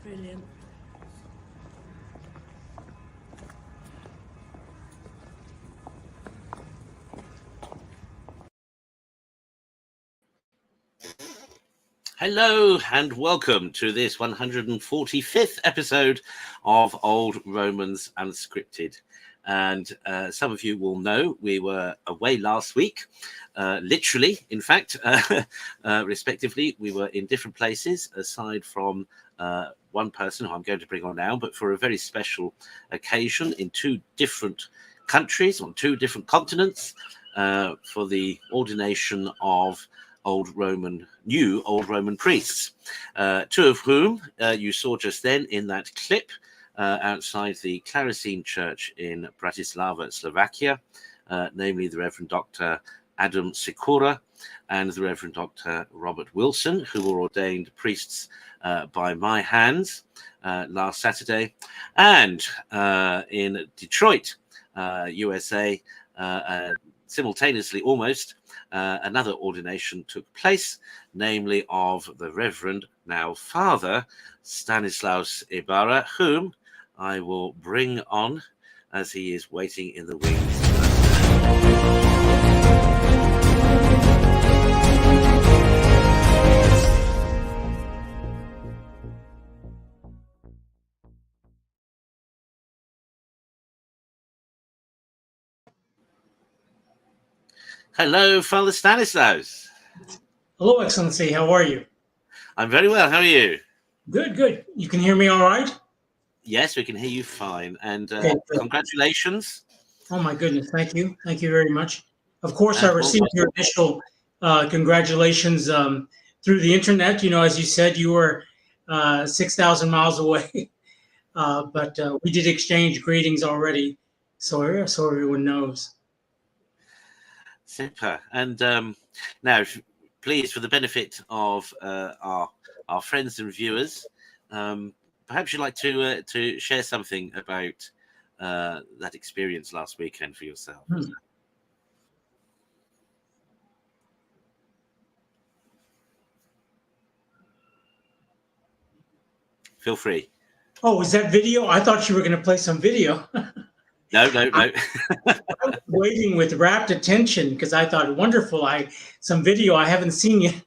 Brilliant. Hello and welcome to this 145th episode of Old Romans Unscripted. And some of you will know we were away last week, literally, in fact, respectively. We were in different places aside from one person who I'm going to bring on now, but for a very special occasion in two different countries on two different continents for the ordination of new Old Roman priests, two of whom you saw just then in that clip outside the Claricene Church in Bratislava, Slovakia, namely the Reverend Dr. Adam Sikora and the Reverend Dr. Robert Wilson, who were ordained priests by my hands last Saturday, and in Detroit, USA, simultaneously almost, another ordination took place, namely of the Reverend, now Father, Stanislaus Ibarra, whom I will bring on as he is waiting in the wings. Hello, Father Stanislaus. Hello, Excellency. How are you? I'm very well. How are you? Good, good. You can hear me all right? Yes, we can hear you fine. And Okay, congratulations. Oh, my goodness. Thank you. Thank you very much. Of course, I received your initial congratulations through the internet. You know, as you said, you were 6,000 miles away. But we did exchange greetings already, so everyone knows. Super. And now, please, for the benefit of our friends and viewers, perhaps you'd like to share something about that experience last weekend for yourself. Feel free. Oh, is that video? I thought you were going to play some video. No. I was waiting with rapt attention because I thought, wonderful, some video I haven't seen yet.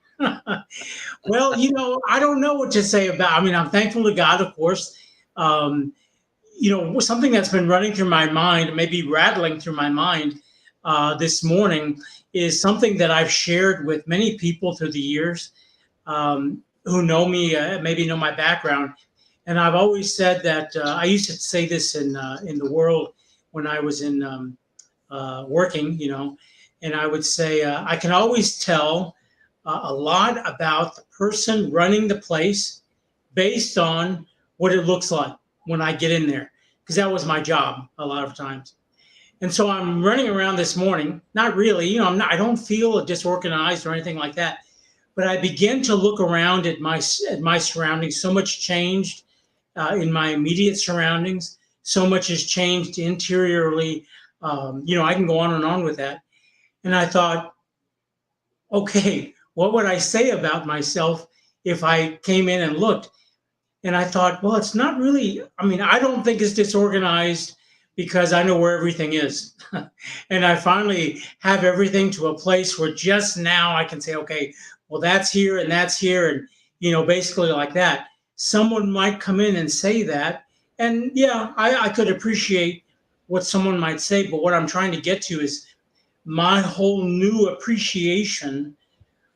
Well, you know, I don't know what to say about. I mean, I'm thankful to God, of course. You know, something that's been running through my mind, maybe rattling through my mind this morning, is something that I've shared with many people through the years who know me, maybe know my background. And I've always said that I used to say this in the world when I was in working, you know, and I would say I can always tell a lot about the person running the place based on what it looks like when I get in there, because that was my job a lot of times. And so I'm running around this morning, not really, you know, I don't feel disorganized or anything like that, but I begin to look around at my surroundings. So much changed in my immediate surroundings. So much has changed interiorly. You know, I can go on and on with that. And I thought, okay, what would I say about myself if I came in and looked? And I thought, well, it's not really, I mean, I don't think it's disorganized because I know where everything is. And I finally have everything to a place where just now I can say, okay, well, that's here and that's here. And, you know, basically like that. Someone might come in and say that. And yeah, I could appreciate what someone might say. But what I'm trying to get to is my whole new appreciation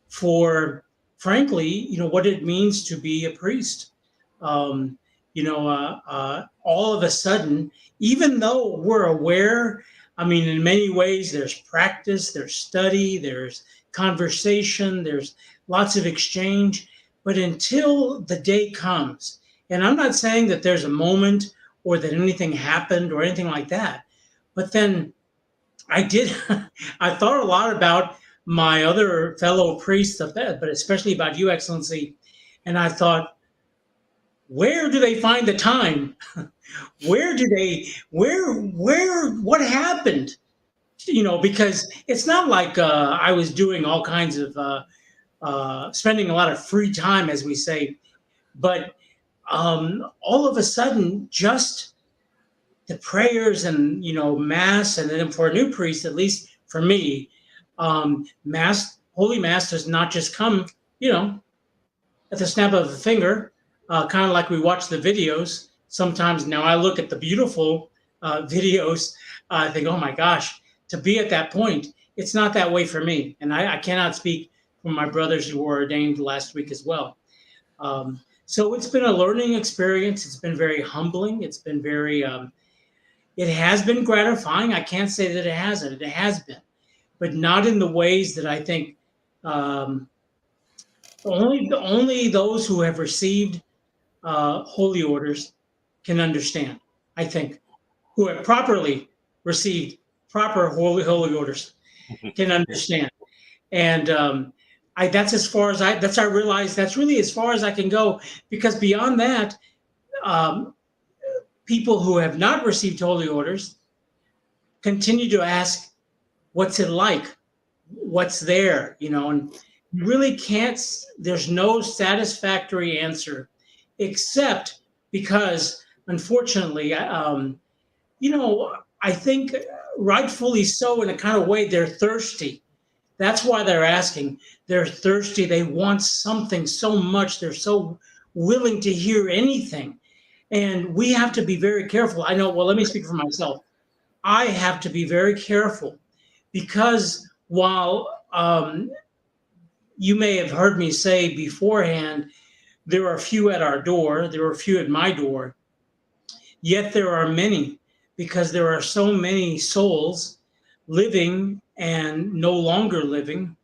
for, frankly, you know, what it means to be a priest. You know, all of a sudden, even though we're aware, I mean, in many ways, there's practice, there's study, there's conversation, there's lots of exchange. But until the day comes, and I'm not saying that there's a moment or that anything happened or anything like that, but then I thought a lot about my other fellow priests of that, but especially about you, Excellency. And I thought, where do they find the time? What happened? You know, because it's not like I was doing all kinds of spending a lot of free time, as we say, but all of a sudden, just the prayers and, Mass, and then for a new priest, at least for me, Holy Mass does not just come, at the snap of a finger, kind of like we watch the videos. Sometimes now I look at the beautiful videos, I think, oh my gosh, to be at that point, it's not that way for me. And I cannot speak for my brothers who were ordained last week as well. So it's been a learning experience. It's been very humbling. It's been very, it has been gratifying. I can't say that it hasn't. It has been, but not in the ways that I think only those who have received holy orders can understand. I think who have properly received proper holy orders can understand. And that's as far as I realize that's really as far as I can go, because beyond that, people who have not received holy orders continue to ask, what's it like? What's there? And you really can't, there's no satisfactory answer, except because, unfortunately, I think rightfully so, in a kind of way, they're thirsty. That's why they're asking. They're thirsty. They want something so much. They're so willing to hear anything. And we have to be very careful. I know, well, let me speak for myself. I have to be very careful, because while you may have heard me say beforehand, there are few at our door, there are few at my door, yet there are many, because there are so many souls living and no longer living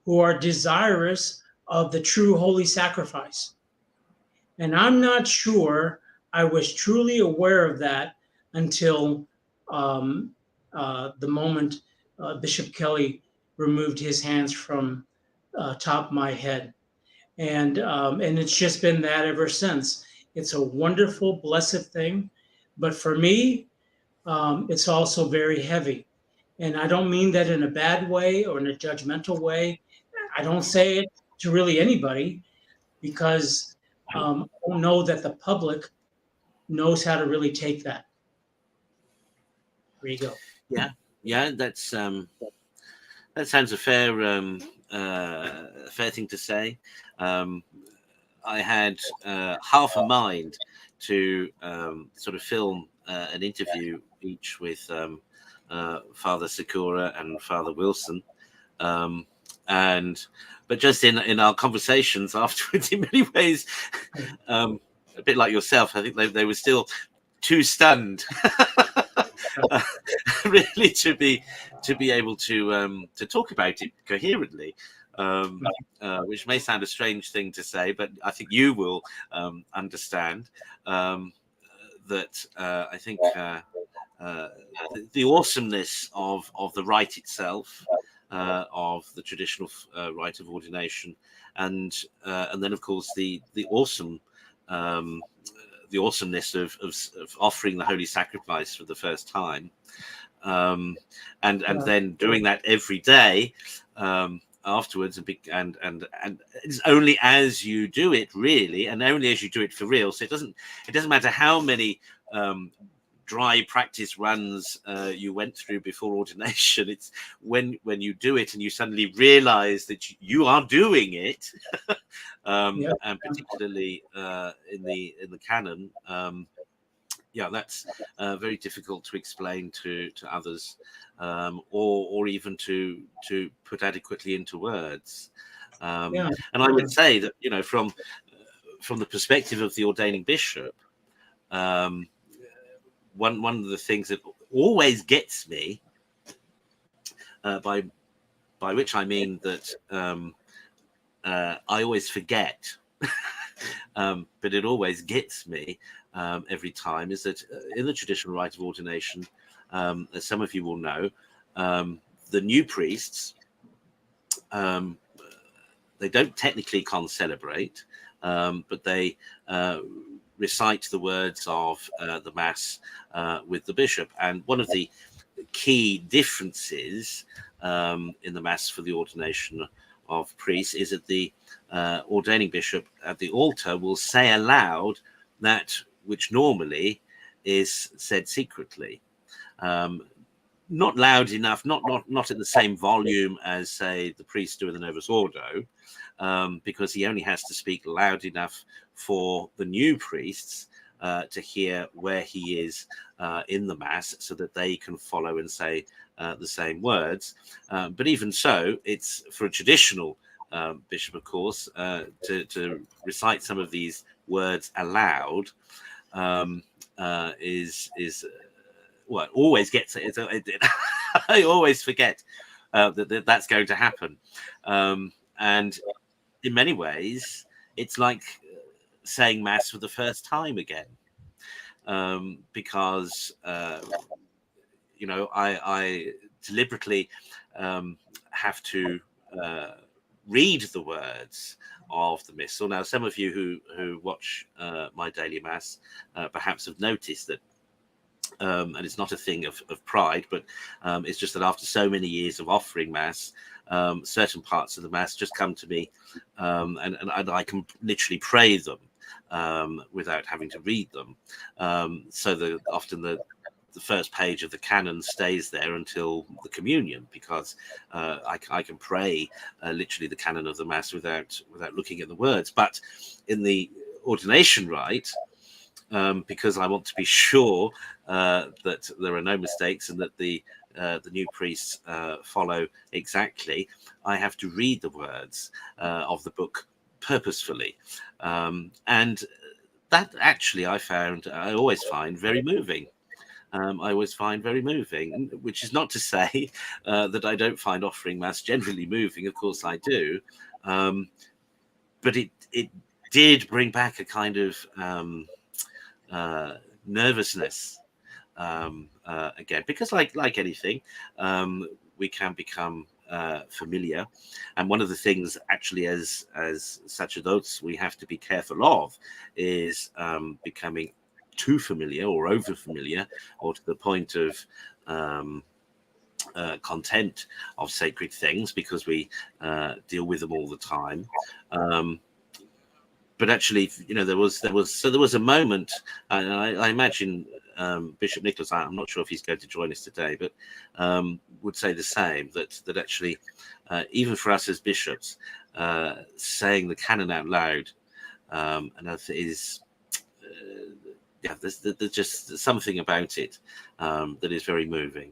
who are desirous of the true holy sacrifice. And I'm not sure I was truly aware of that until the moment Bishop Kelly removed his hands from top of my head. And it's just been that ever since. It's a wonderful, blessed thing. But for me, it's also very heavy. And I don't mean that in a bad way or in a judgmental way. I don't say it to really anybody, because I don't know that the public knows how to really take that. There you go. Yeah, that sounds a fair thing to say. I had half a mind to sort of film an interview each with Father Sakura and Father Wilson, but just in our conversations afterwards, in many ways, a bit like yourself, I think they were still too stunned, really, to be able to talk about it coherently. Which may sound a strange thing to say, but I think you will understand that I think the awesomeness of the rite itself, of the traditional rite of ordination, and then of course the awesomeness of offering the holy sacrifice for the first time, and then doing that every day afterwards, and it's only as you do it, really, and only as you do it for real. So it doesn't matter how many dry practice runs you went through before ordination. It's when you do it and you suddenly realize that you are doing it, and particularly in the canon, that's very difficult to explain to others, or even to put adequately into words. And I would say that, from the perspective of the ordaining bishop, one of the things that always gets me, by which I mean that I always forget, but it always gets me every time, is that in the traditional rite of ordination, as some of you will know, the new priests, they don't technically concelebrate, but they recite the words of the Mass with the bishop. And one of the key differences in the Mass for the ordination of priests is that the ordaining bishop at the altar will say aloud that which normally is said secretly. Not loud enough, not at the same volume as, say, the priests do in the Novus Ordo, because he only has to speak loud enough for the new priests to hear where he is in the Mass, so that they can follow and say the same words. But even so, it's for a traditional bishop, of course, to recite some of these words aloud is well, always gets it. I always forget that's going to happen, and in many ways, it's like saying Mass for the first time again, because I deliberately have to read the words of the Missal. Now, some of you who watch my daily Mass perhaps have noticed that. And it's not a thing of pride, but it's just that after so many years of offering Mass, certain parts of the Mass just come to me, and I can literally pray them without having to read them. So often the first page of the canon stays there until the communion, because I can pray literally the canon of the Mass without looking at the words. But in the ordination rite, because I want to be sure that there are no mistakes and that the new priests follow exactly, I have to read the words of the book purposefully, and that actually I always find very moving. I always find very moving, which is not to say that I don't find offering Mass generally moving. Of course I do, but it did bring back a kind of nervousness again, because like anything, we can become familiar, and one of the things actually as sacerdotes we have to be careful of is becoming too familiar or over familiar, or to the point of contempt of sacred things, because we deal with them all the time. But actually, there was a moment, and I imagine Bishop Nicholas, I'm not sure if he's going to join us today, but would say the same, that actually, even for us as bishops, saying the canon out loud is, there's just something about it that is very moving.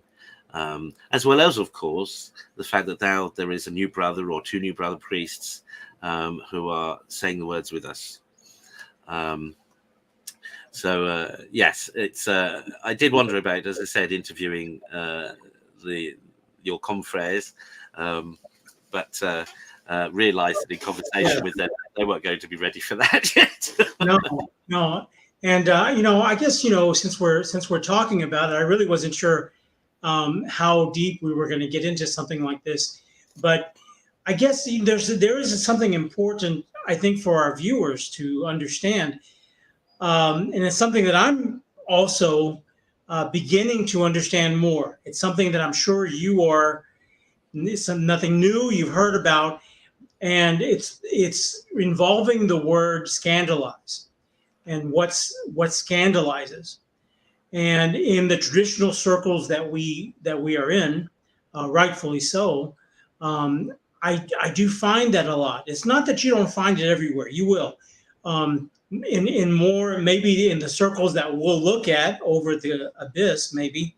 As well as, of course, the fact that now there is a new brother or two new brother priests who are saying the words with us. Yes, it's. I did wonder about, as I said, interviewing your confrères, but realised that in conversation with them, they weren't going to be ready for that yet. No, and I guess since we're talking about it, I really wasn't sure how deep we were going to get into something like this, but I guess there is something important, I think, for our viewers to understand, and it's something that I'm also beginning to understand more. It's something that I'm sure you are. It's nothing new you've heard about, and it's involving the word scandalize and what scandalizes. And in the traditional circles that we are in, rightfully so, I do find that a lot. It's not that you don't find it everywhere. You will. In more, maybe in the circles that we'll look at over the abyss, maybe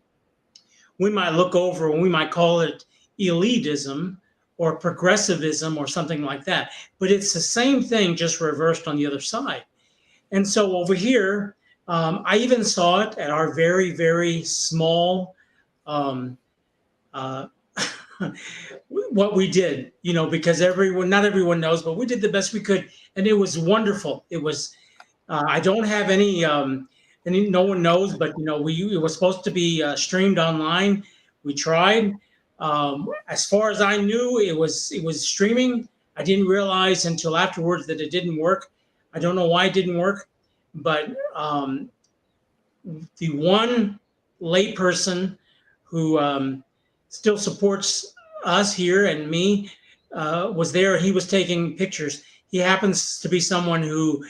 we might look over and we might call it elitism or progressivism or something like that. But it's the same thing, just reversed on the other side. And so over here, I even saw it at our very, very small what we did, because not everyone knows, but we did the best we could, and it was wonderful. It was, I don't have any, no one knows, but it was supposed to be streamed online. We tried. As far as I knew, it was streaming. I didn't realize until afterwards that it didn't work. I don't know why it didn't work, but the one layperson who still supports us here and me was there. He was taking pictures. He happens to be someone who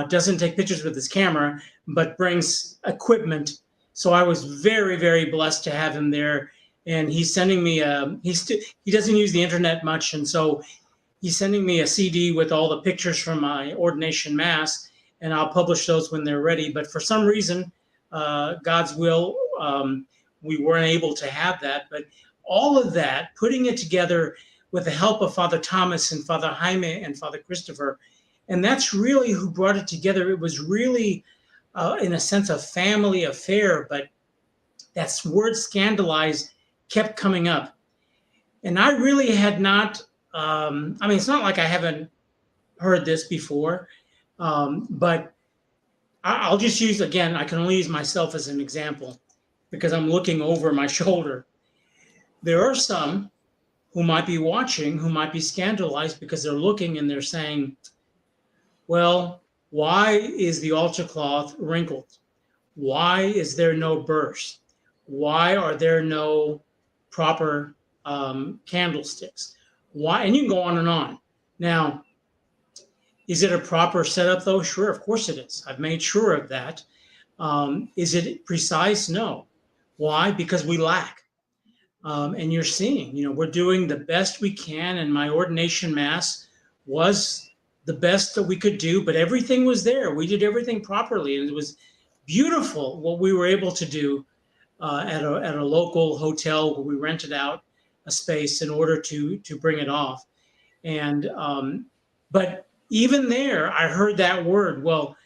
doesn't take pictures with his camera, but brings equipment. So I was very, very blessed to have him there. And he's sending me he doesn't use the internet much, and so he's sending me a CD with all the pictures from my ordination mass, and I'll publish those when they're ready. But for some reason, God's will, we weren't able to have that. But all of that, putting it together with the help of Father Thomas and Father Jaime and Father Christopher, and that's really who brought it together. It was really, in a sense, a family affair, but that word scandalize kept coming up. And I really had not, it's not like I haven't heard this before, but I'll just use, again, I can only use myself as an example because I'm looking over my shoulder. There are some who might be watching, who might be scandalized because they're looking and they're saying, well, why is the altar cloth wrinkled? Why is there no burst? Why are there no proper candlesticks? Why? And you can go on and on. Now, is it a proper setup though? Sure, of course it is. I've made sure of that. Is it precise? No. Why? Because we lack. And you're seeing, we're doing the best we can, and my ordination mass was the best that we could do, but everything was there. We did everything properly, and it was beautiful what we were able to do at a local hotel where we rented out a space in order to bring it off. And but even there, I heard that word. Well,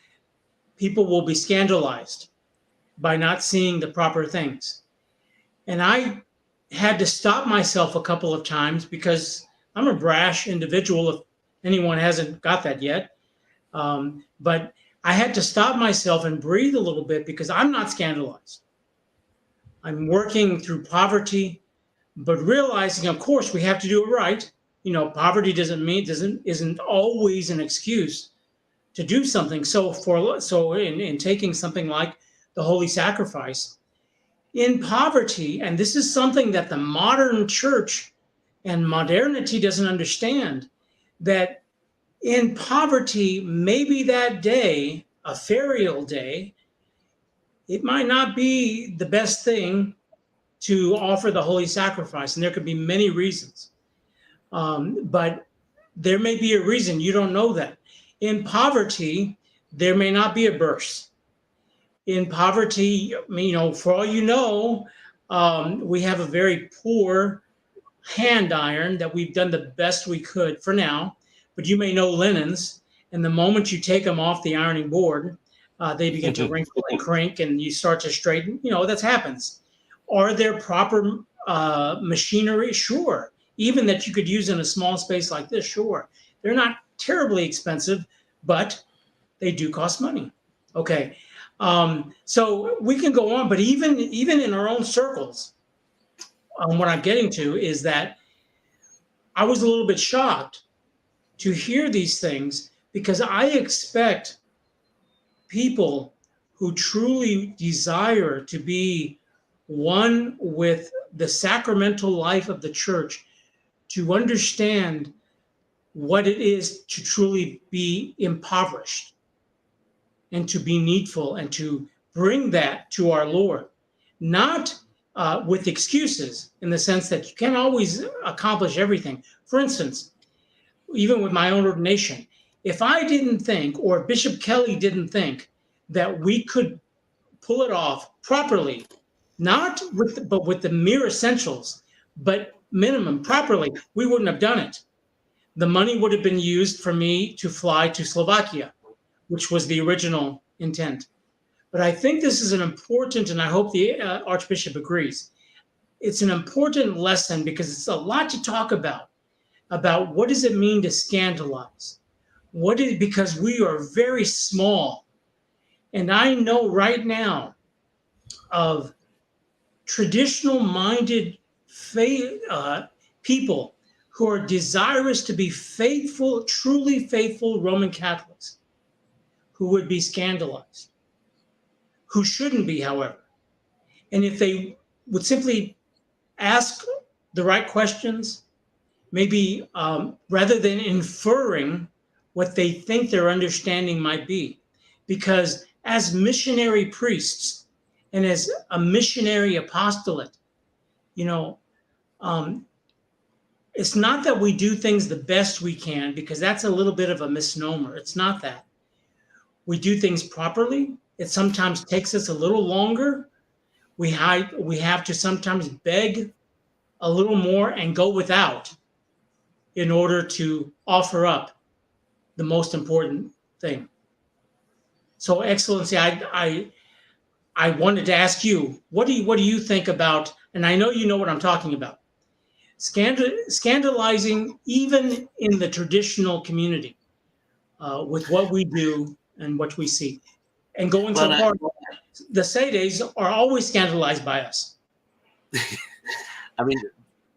people will be scandalized by not seeing the proper things, and I had to stop myself a couple of times because I'm a brash individual. If anyone hasn't got that yet, but I had to stop myself and breathe a little bit because I'm not scandalized. I'm working through poverty, but realizing, of course, we have to do it right. Poverty isn't always an excuse to do something. So in taking something like the Holy Sacrifice, in poverty, and this is something that the modern church and modernity doesn't understand, that in poverty, maybe that day, a ferial day, it might not be the best thing to offer the Holy Sacrifice. And there could be many reasons. But there may be a reason. You don't know that. In poverty, there may not be a burst. In poverty, for all you know, we have a very poor hand iron that we've done the best we could for now. But you may know linens, and the moment you take them off the ironing board, they begin to wrinkle and crink, and you start to straighten. That happens. Are there proper machinery? Sure. Even that you could use in a small space like this, sure. They're not terribly expensive, but they do cost money. Okay. So we can go on, but even in our own circles, what I'm getting to is that I was a little bit shocked to hear these things because I expect people who truly desire to be one with the sacramental life of the church to understand what it is to truly be impoverished and to be needful and to bring that to our Lord, not with excuses in the sense that you can't always accomplish everything. For instance, even with my own ordination, if I didn't think, or Bishop Kelly didn't think that we could pull it off properly, not with the mere essentials, but minimum properly, we wouldn't have done it. The money would have been used for me to fly to Slovakia, which was the original intent. But I think this is an important, and I hope the Archbishop agrees, it's an important lesson because it's a lot to talk about what does it mean to scandalize? Because we are very small. And I know right now of traditional-minded people who are desirous to be faithful, truly faithful Roman Catholics, who would be scandalized, who shouldn't be, however. And if they would simply ask the right questions, maybe rather than inferring what they think their understanding might be. Because as missionary priests and as a missionary apostolate, you know, it's not that we do things the best we can, because that's a little bit of a misnomer. It's not that. We do things properly. It sometimes takes us a little longer. We have to sometimes beg a little more and go without in order to offer up the most important thing. So, Excellency, I wanted to ask you, what do you think about, and I know you know what I'm talking about, scandalizing even in the traditional community with what we do and what we see, and going so far, the Sedes are always scandalized by us. I mean,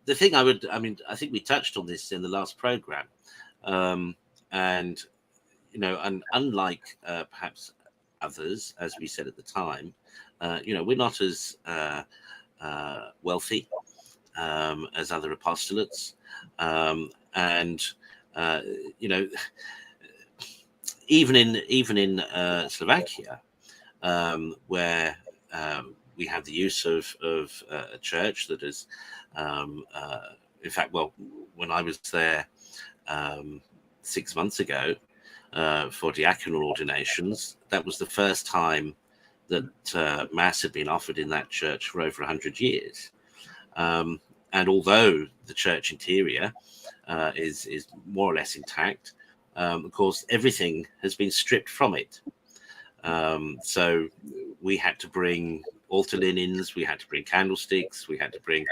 the thing I think we touched on this in the last program, and and unlike perhaps others, as we said at the time, we're not as wealthy as other apostolates, and even in Slovakia, where we have the use of a church that is, in fact, well, when I was there 6 months ago for diaconal ordinations, that was the first time that Mass had been offered in that church for over 100 years. And although the church interior is more or less intact, of course, everything has been stripped from it. So we had to bring altar linens, we had to bring candlesticks, we had to bring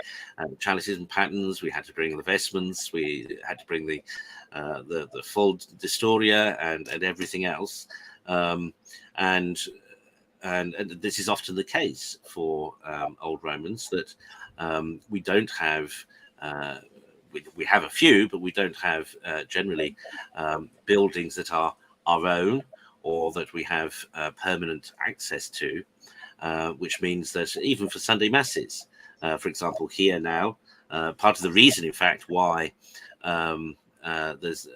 chalices and patens, we had to bring the vestments, we had to bring the full distoria and everything else. And this is often the case for Old Romans, that we don't have, we have a few, but we don't have generally buildings that are our own or that we have permanent access to, which means that even for Sunday Masses, for example, here now, part of the reason, in fact, why there's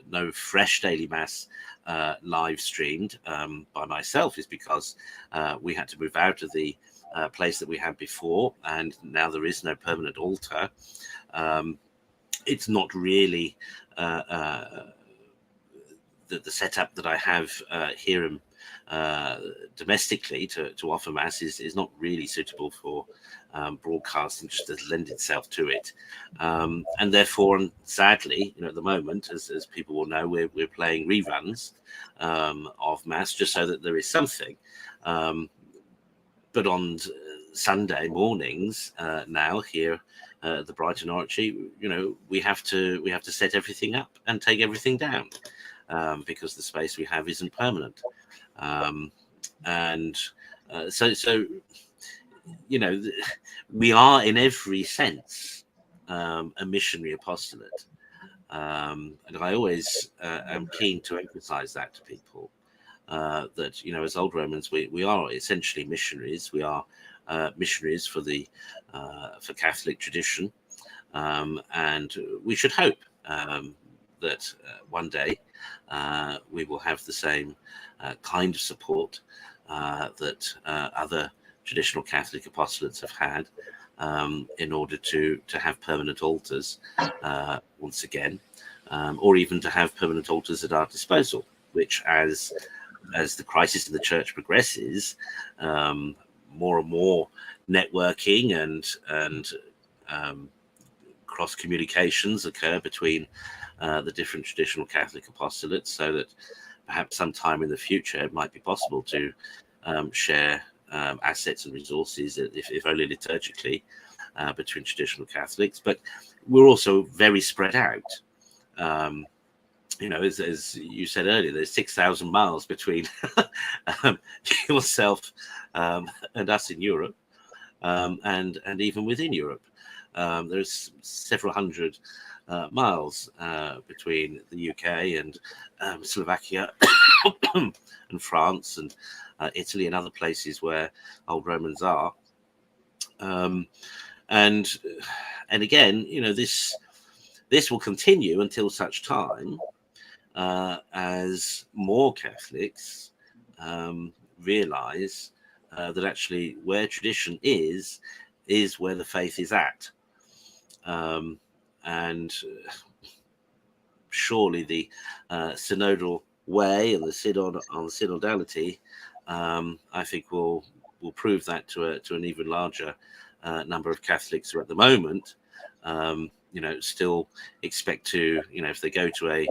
no fresh daily Mass live streamed by myself is because we had to move out of the place that we had before, and now there is no permanent altar. It's not really the setup that I have here domestically to offer Mass is not really suitable for broadcasting, just doesn't lend itself to it. And therefore, and sadly, at the moment, as people will know, we're playing reruns of Mass just so that there is something. But on Sunday mornings now here at the Brighton Oratory, we have to set everything up and take everything down because the space we have isn't permanent. So we are in every sense a missionary apostolate, and I always am keen to emphasize that to people, that as Old Romans we are essentially missionaries. We are missionaries for the for Catholic tradition, and we should hope that one day we will have the same kind of support that other traditional Catholic apostolates have had, in order to have permanent altars once again, or even to have permanent altars at our disposal, which as the crisis in the church progresses, more and more networking and cross communications occur between the different traditional Catholic apostolates, so that perhaps sometime in the future it might be possible to share assets and resources, if only liturgically, between traditional Catholics. But we're also very spread out. As you said earlier, there's 6,000 miles between yourself and us in Europe, and even within Europe. There's several hundred miles between the UK and Slovakia and France and Italy and other places where Old Romans are. And again, this will continue until such time as more Catholics realize that actually where tradition is where the faith is at. And surely the synodal way and the synodality, I think will prove that to an even larger number of Catholics who at the moment still expect to, if they go to a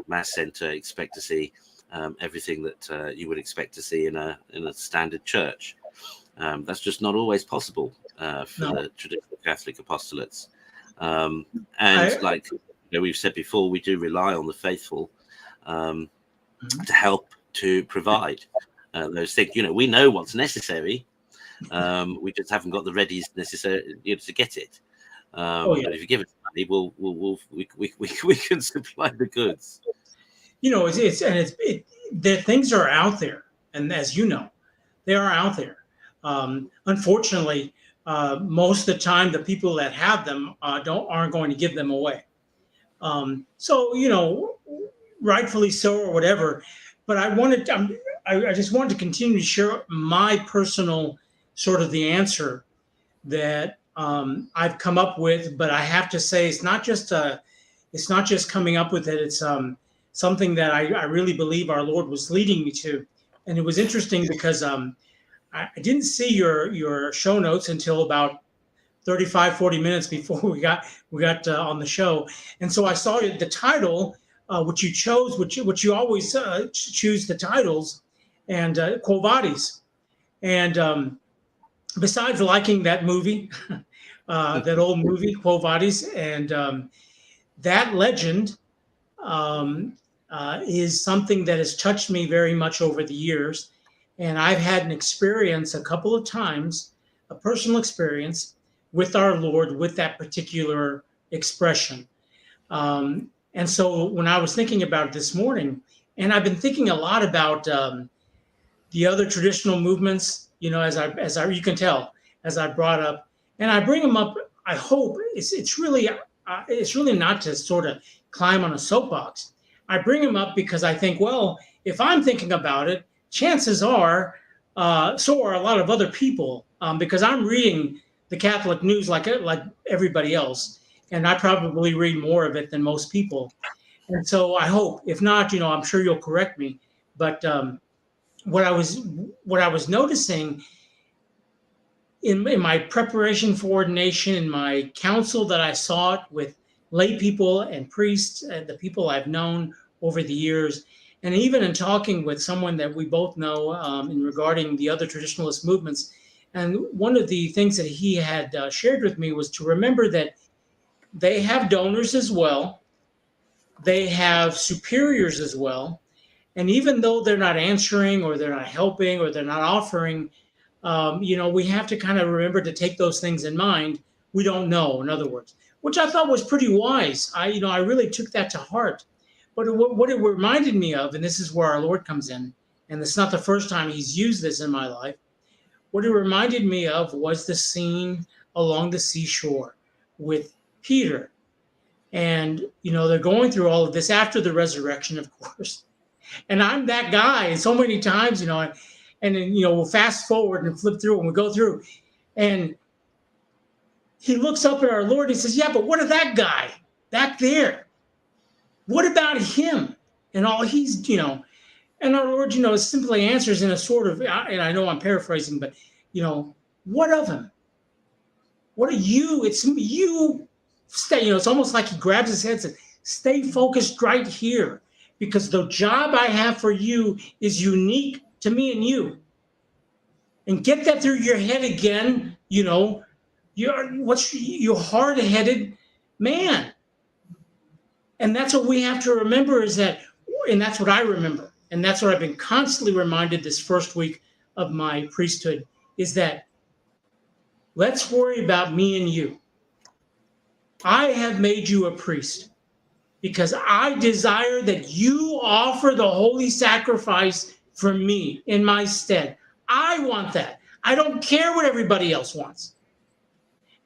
mass center, expect to see everything that you would expect to see in a standard church. That's just not always possible for the traditional Catholic apostolates. Like we've said before, we do rely on the faithful to help to provide those things. We know what's necessary. We just haven't got the readies necessary to get it. But if you give it money, we can supply the goods. The things are out there, and as you know, they are out there. Unfortunately, most of the time, the people that have them aren't going to give them away. So rightfully so, or whatever. But I just wanted to continue to share my personal sort of the answer that I've come up with. But I have to say, it's not just coming up with it. It's something that I really believe our Lord was leading me to. And it was interesting because I didn't see your show notes until about 35, 40 minutes before we got on the show. And so I saw the title, which you chose, which you always choose the titles, and Quo Vadis. And besides liking that movie, that old movie, Quo Vadis, and that legend is something that has touched me very much over the years. And I've had an experience a couple of times, a personal experience with our Lord with that particular expression. And so when I was thinking about it this morning, and I've been thinking a lot about the other traditional movements, as you can tell, as I brought up, and I bring them up. I hope it's really not to sort of climb on a soapbox. I bring them up because I think, well, if I'm thinking about it, chances are, so are a lot of other people, because I'm reading the Catholic news like everybody else, and I probably read more of it than most people. And so I hope, if not, I'm sure you'll correct me. But what I was noticing in my preparation for ordination, in my counsel that I sought with lay people and priests, the people I've known over the years, and even in talking with someone that we both know in regarding the other traditionalist movements. And one of the things that he had shared with me was to remember that they have donors as well. They have superiors as well. And even though they're not answering or they're not helping or they're not offering, we have to kind of remember to take those things in mind. We don't know, in other words, which I thought was pretty wise. I really took that to heart. But what it reminded me of, and this is where our Lord comes in, and it's not the first time he's used this in my life, what it reminded me of was the scene along the seashore with Peter. And, they're going through all of this after the resurrection, of course. And I'm that guy. And so many times, and then, we'll fast forward and flip through and we'll go through. And he looks up at our Lord and he says, yeah, but what of that guy back there? What about him? And all he's, and our Lord, simply answers in a sort of, and I know I'm paraphrasing, but, what of him? What are you? It's you. Stay, it's almost like he grabs his head and says, stay focused right here, because the job I have for you is unique to me and you. And get that through your head again. You're hard-headed man. And that's what we have to remember is that, and that's what I remember. And that's what I've been constantly reminded this first week of my priesthood is that let's worry about me and you. I have made you a priest because I desire that you offer the holy sacrifice for me in my stead. I want that. I don't care what everybody else wants.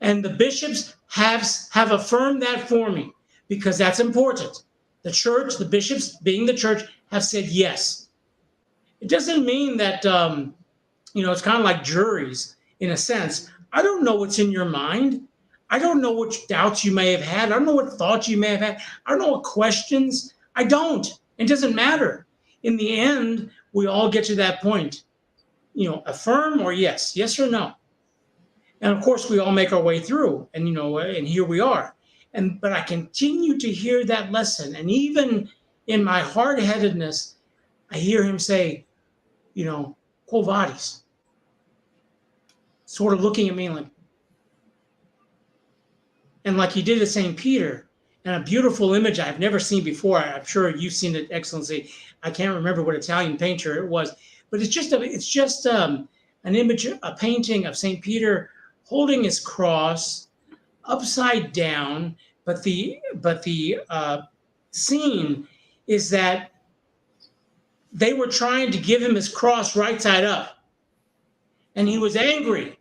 And the bishops have affirmed that for me because that's important. The church, the bishops, being the church, have said yes. It doesn't mean that, it's kind of like juries in a sense. I don't know what's in your mind. I don't know which doubts you may have had. I don't know what thoughts you may have had. I don't know what questions. I don't. It doesn't matter. In the end, we all get to that point. Affirm or yes or no. And of course, we all make our way through, and and here we are. But I continue to hear that lesson, and even in my hard-headedness, I hear him say, quo vadis, sort of looking at me like he did at St. Peter, and a beautiful image I've never seen before. I'm sure you've seen it, Excellency. I can't remember what Italian painter it was, but it's just an image, a painting of St. Peter holding his cross upside down, but the scene is that they were trying to give him his cross right side up, and he was angry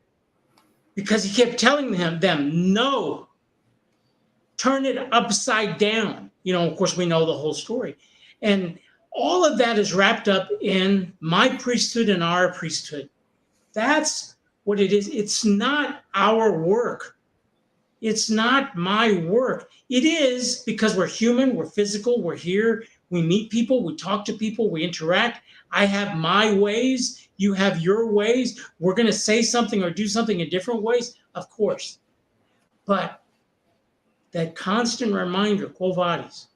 because he kept telling them no, turn it upside down. Of course, we know the whole story, and all of that is wrapped up in my priesthood and our priesthood. That's what it is. It's not our work. It's not my work. It is because we're human, we're physical, we're here, we meet people, we talk to people, we interact. I have my ways, you have your ways. We're going to say something or do something in different ways, of course. But that constant reminder, quo vadis,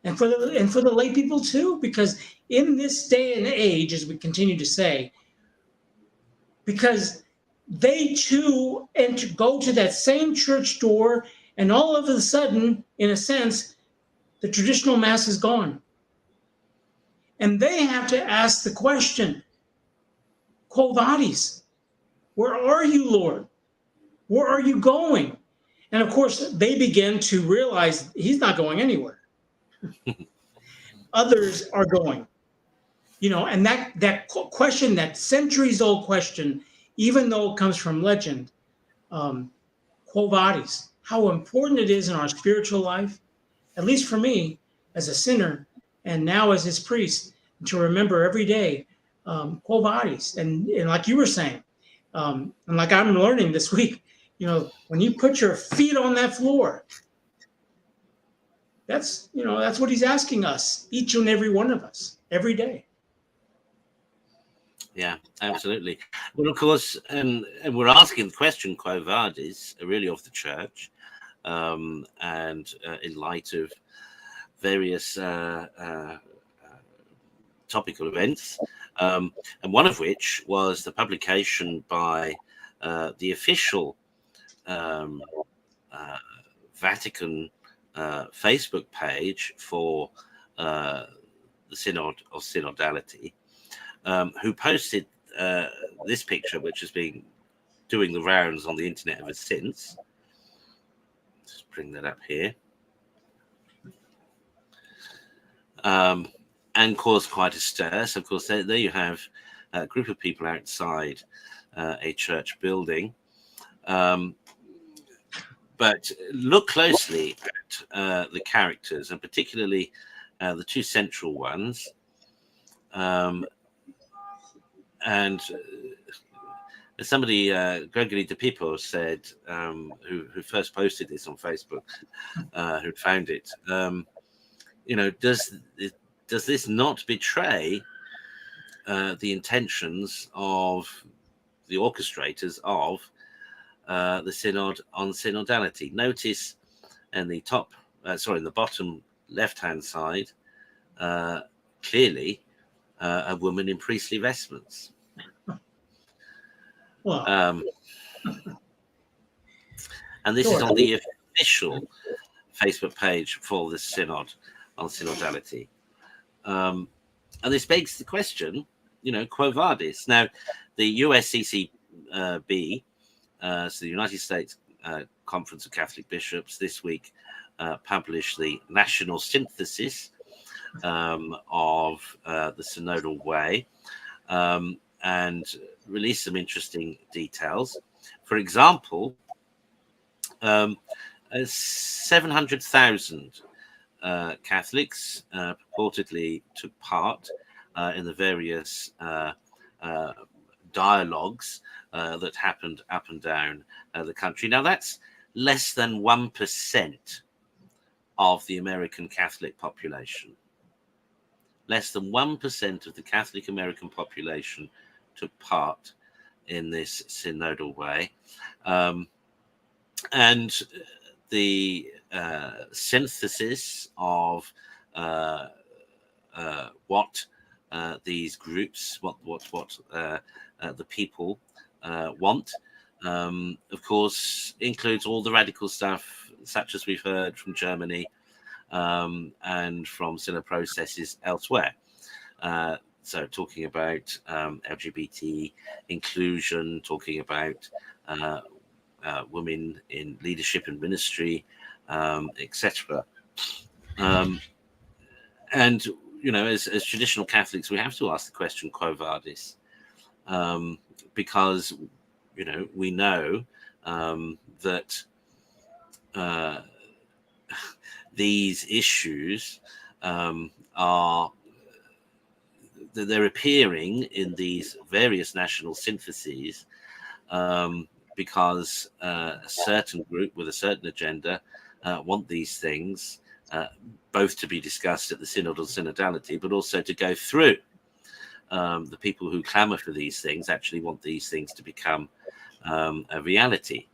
and for the lay people too, because in this day and age, as we continue to say, because they too go to that same church door, and all of a sudden, in a sense, the traditional mass is gone. And they have to ask the question, quo vadis, where are you, Lord? Where are you going? And of course, they begin to realize he's not going anywhere. Others are going. And that question, that centuries-old question, even though it comes from legend, quo vadis, how important it is in our spiritual life, at least for me, as a sinner, and now as his priest, to remember every day, quo vadis. And like you were saying, and like I'm learning this week, when you put your feet on that floor, that's what he's asking us, each and every one of us, every day. Yeah, absolutely. Well, of course, and we're asking the question, quo vadis, really of the church, and in light of various topical events, and one of which was the publication by the official Vatican Facebook page for the Synod of Synodality, who posted this picture, which has been doing the rounds on the internet ever since. Let's bring that up here. And caused quite a stir. So, of course, there you have a group of people outside a church building. But look closely at the characters, and particularly the two central ones. And somebody, Gregory De Pipo, said, who first posted this on Facebook, who found it, does this not betray the intentions of the orchestrators of the Synod on Synodality? Notice in the in the bottom left-hand side, clearly a woman in priestly vestments. Well, and this is on the official Facebook page for the Synod on Synodality. And this begs the question, quo vadis. Now, the USCCB, so the United States Conference of Catholic Bishops, this week published the national synthesis of the synodal way, and released some interesting details. For example, 700,000 Catholics purportedly took part in the various dialogues that happened up and down the country. Now, that's less than 1% of the American Catholic population. Less than 1% of the Catholic American population took part in this synodal way. And the synthesis of what these groups, what the people want, of course, includes all the radical stuff, such as we've heard from Germany and from similar processes elsewhere. So talking about LGBT inclusion, talking about women in leadership and ministry, etc. And, you know, as traditional Catholics, we have to ask the question, quo vadis? Because, you know, we know that these issues they're appearing in these various national syntheses because a certain group with a certain agenda want these things both to be discussed at the synodal synodality, but also to go through. The people who clamour for these things actually want these things to become a reality.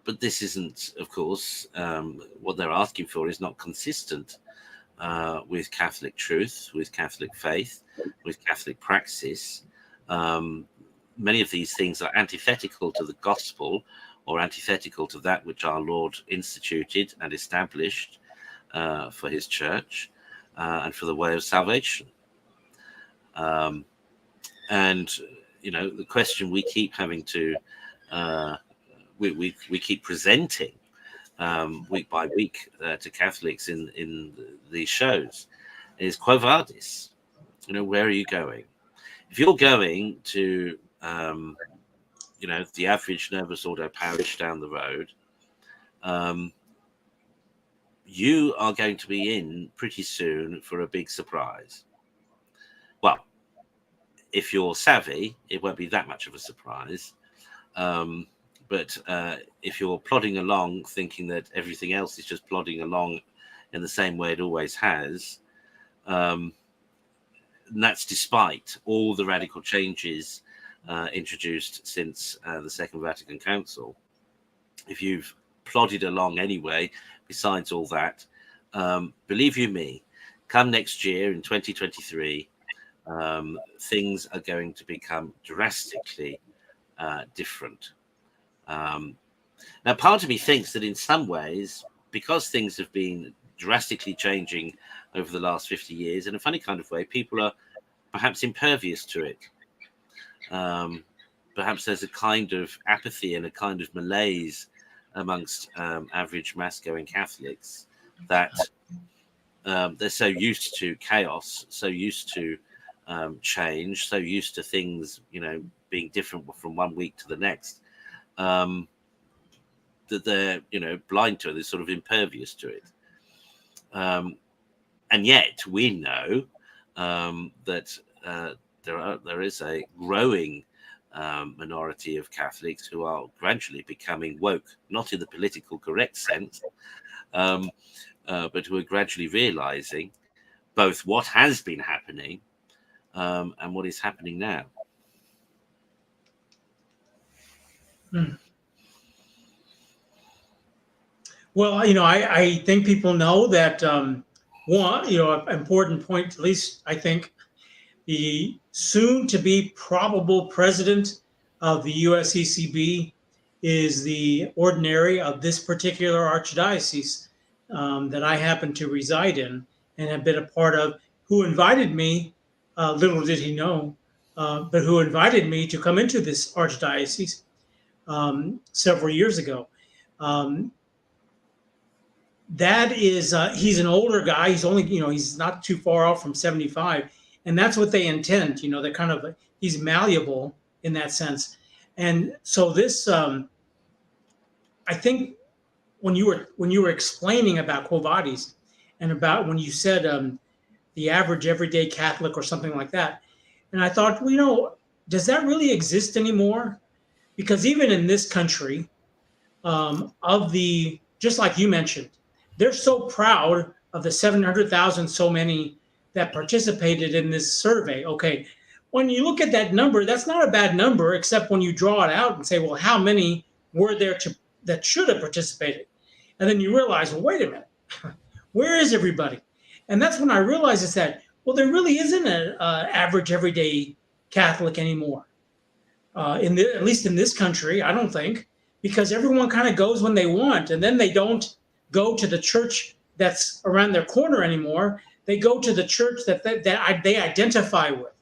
But this isn't, of course, what they're asking for is not consistent with Catholic truth, with Catholic faith, with Catholic praxis. Many of these things are antithetical to the gospel, or antithetical to that which our Lord instituted and established for his church and for the way of salvation. And, you know, the question we keep having to, we keep presenting week by week to Catholics in these shows is, quo vadis? You know, where are you going? If you're going to, you know, the average Novus Ordo parish down the road, you are going to be in pretty soon for a big surprise. Well, if you're savvy, it won't be that much of a surprise. But if you're plodding along thinking that everything else is just plodding along in the same way it always has, and that's despite all the radical changes introduced since the Second Vatican Council. If you've plodded along anyway, besides all that, believe you me, come next year in 2023, things are going to become drastically different. Now, part of me thinks that in some ways, because things have been drastically changing over the last 50 years, in a funny kind of way, people are perhaps impervious to it. Perhaps there's a kind of apathy and a kind of malaise amongst average mass-going Catholics that they're so used to chaos, so used to change, so used to things, you know, being different from one week to the next, that they're, you know, blind to it. They're sort of impervious to it. And yet we know that there is a growing minority of Catholics who are gradually becoming woke, not in the political correct sense, but who are gradually realizing both what has been happening and what is happening now. Well, you know, I think people know that one, you know, an important point, at least I think, the soon to be probable president of the USCCB is the ordinary of this particular archdiocese that I happen to reside in and have been a part of, who invited me, little did he know, but who invited me to come into this archdiocese several years ago. That is, he's an older guy. He's only, you know, he's not too far off from 75. And that's what they intend, you know, they're kind of, he's malleable in that sense. And so this, I think when you were explaining about Quo Vadis and about when you said the average everyday Catholic or something like that, and I thought, well, does that really exist anymore? Because even in this country, just like you mentioned, they're so proud of the 700,000 so many that participated in this survey. Okay, when you look at that number, that's not a bad number, except when you draw it out and say, well, how many were there that should have participated? And then you realize, well, wait a minute, where is everybody? And that's when I realized is that, well, there really isn't an average everyday Catholic anymore. At least in this country, I don't think, because everyone kind of goes when they want, and then they don't go to the church that's around their corner anymore. They go to the church that they identify with,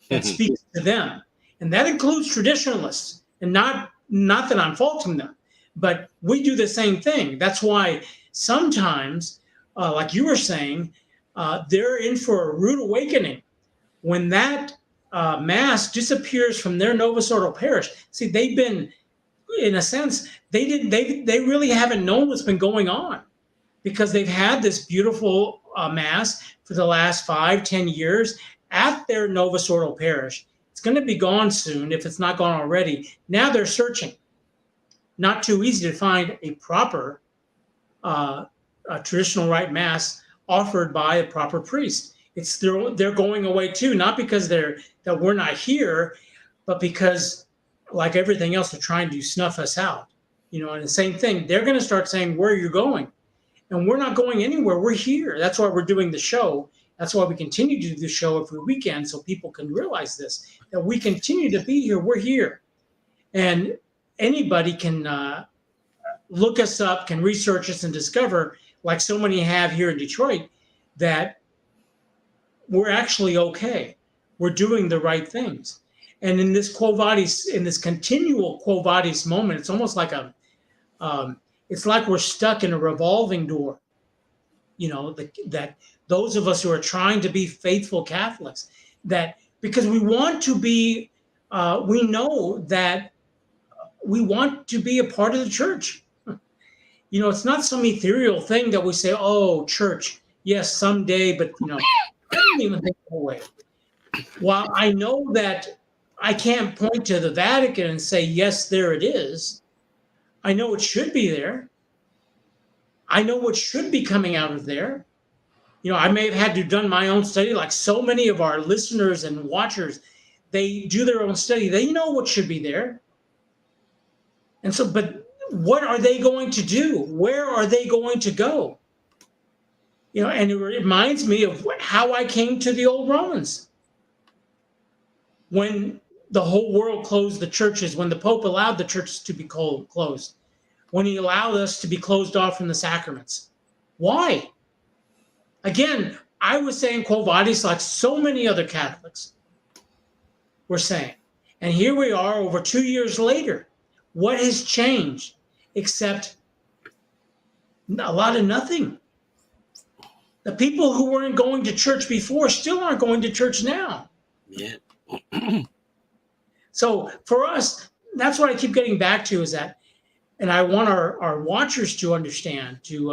that speaks to them, and that includes traditionalists. And not that I'm faulting them, but we do the same thing. That's why sometimes, like you were saying, they're in for a rude awakening when that Mass disappears from their Novus Ordo parish. See, they've been, in a sense, they really haven't known what's been going on, because they've had this beautiful Mass for the last 5-10 years at their Novus Ordo parish. It's going to be gone soon if it's not gone already. Now they're searching. Not too easy to find a proper a traditional rite Mass offered by a proper priest. They're going away too, not because that we're not here, but because, like everything else, they're trying to snuff us out. And the same thing, they're going to start saying, where are you going? And we're not going anywhere. We're here. That's why we're doing the show. That's why we continue to do the show every weekend, so people can realize this, that we continue to be here. We're here. And anybody can look us up, can research us, and discover, like so many have here in Detroit, that we're actually okay. We're doing the right things. And in this Quo Vadis, in this continual Quo Vadis moment, it's almost like it's like we're stuck in a revolving door. That those of us who are trying to be faithful Catholics, that because we want to be, we know that we want to be a part of the church. It's not some ethereal thing that we say, oh, church, yes, someday, but I don't even think that way. While I know that I can't point to the Vatican and say, yes, there it is, I know it should be there. I know what should be coming out of there. I may have had to done my own study, like so many of our listeners and watchers. They do their own study. They know what should be there. And so, but what are they going to do? Where are they going to go? And it reminds me of how I came to the Old Romans. When the whole world closed the churches, when the Pope allowed the churches to be closed, when he allowed us to be closed off from the sacraments. Why? Again, I was saying Quo Vadis like so many other Catholics were saying. And here we are over 2 years later. What has changed except a lot of nothing? The people who weren't going to church before still aren't going to church now. Yeah. So for us, that's what I keep getting back to, is that, and I want our watchers to understand, to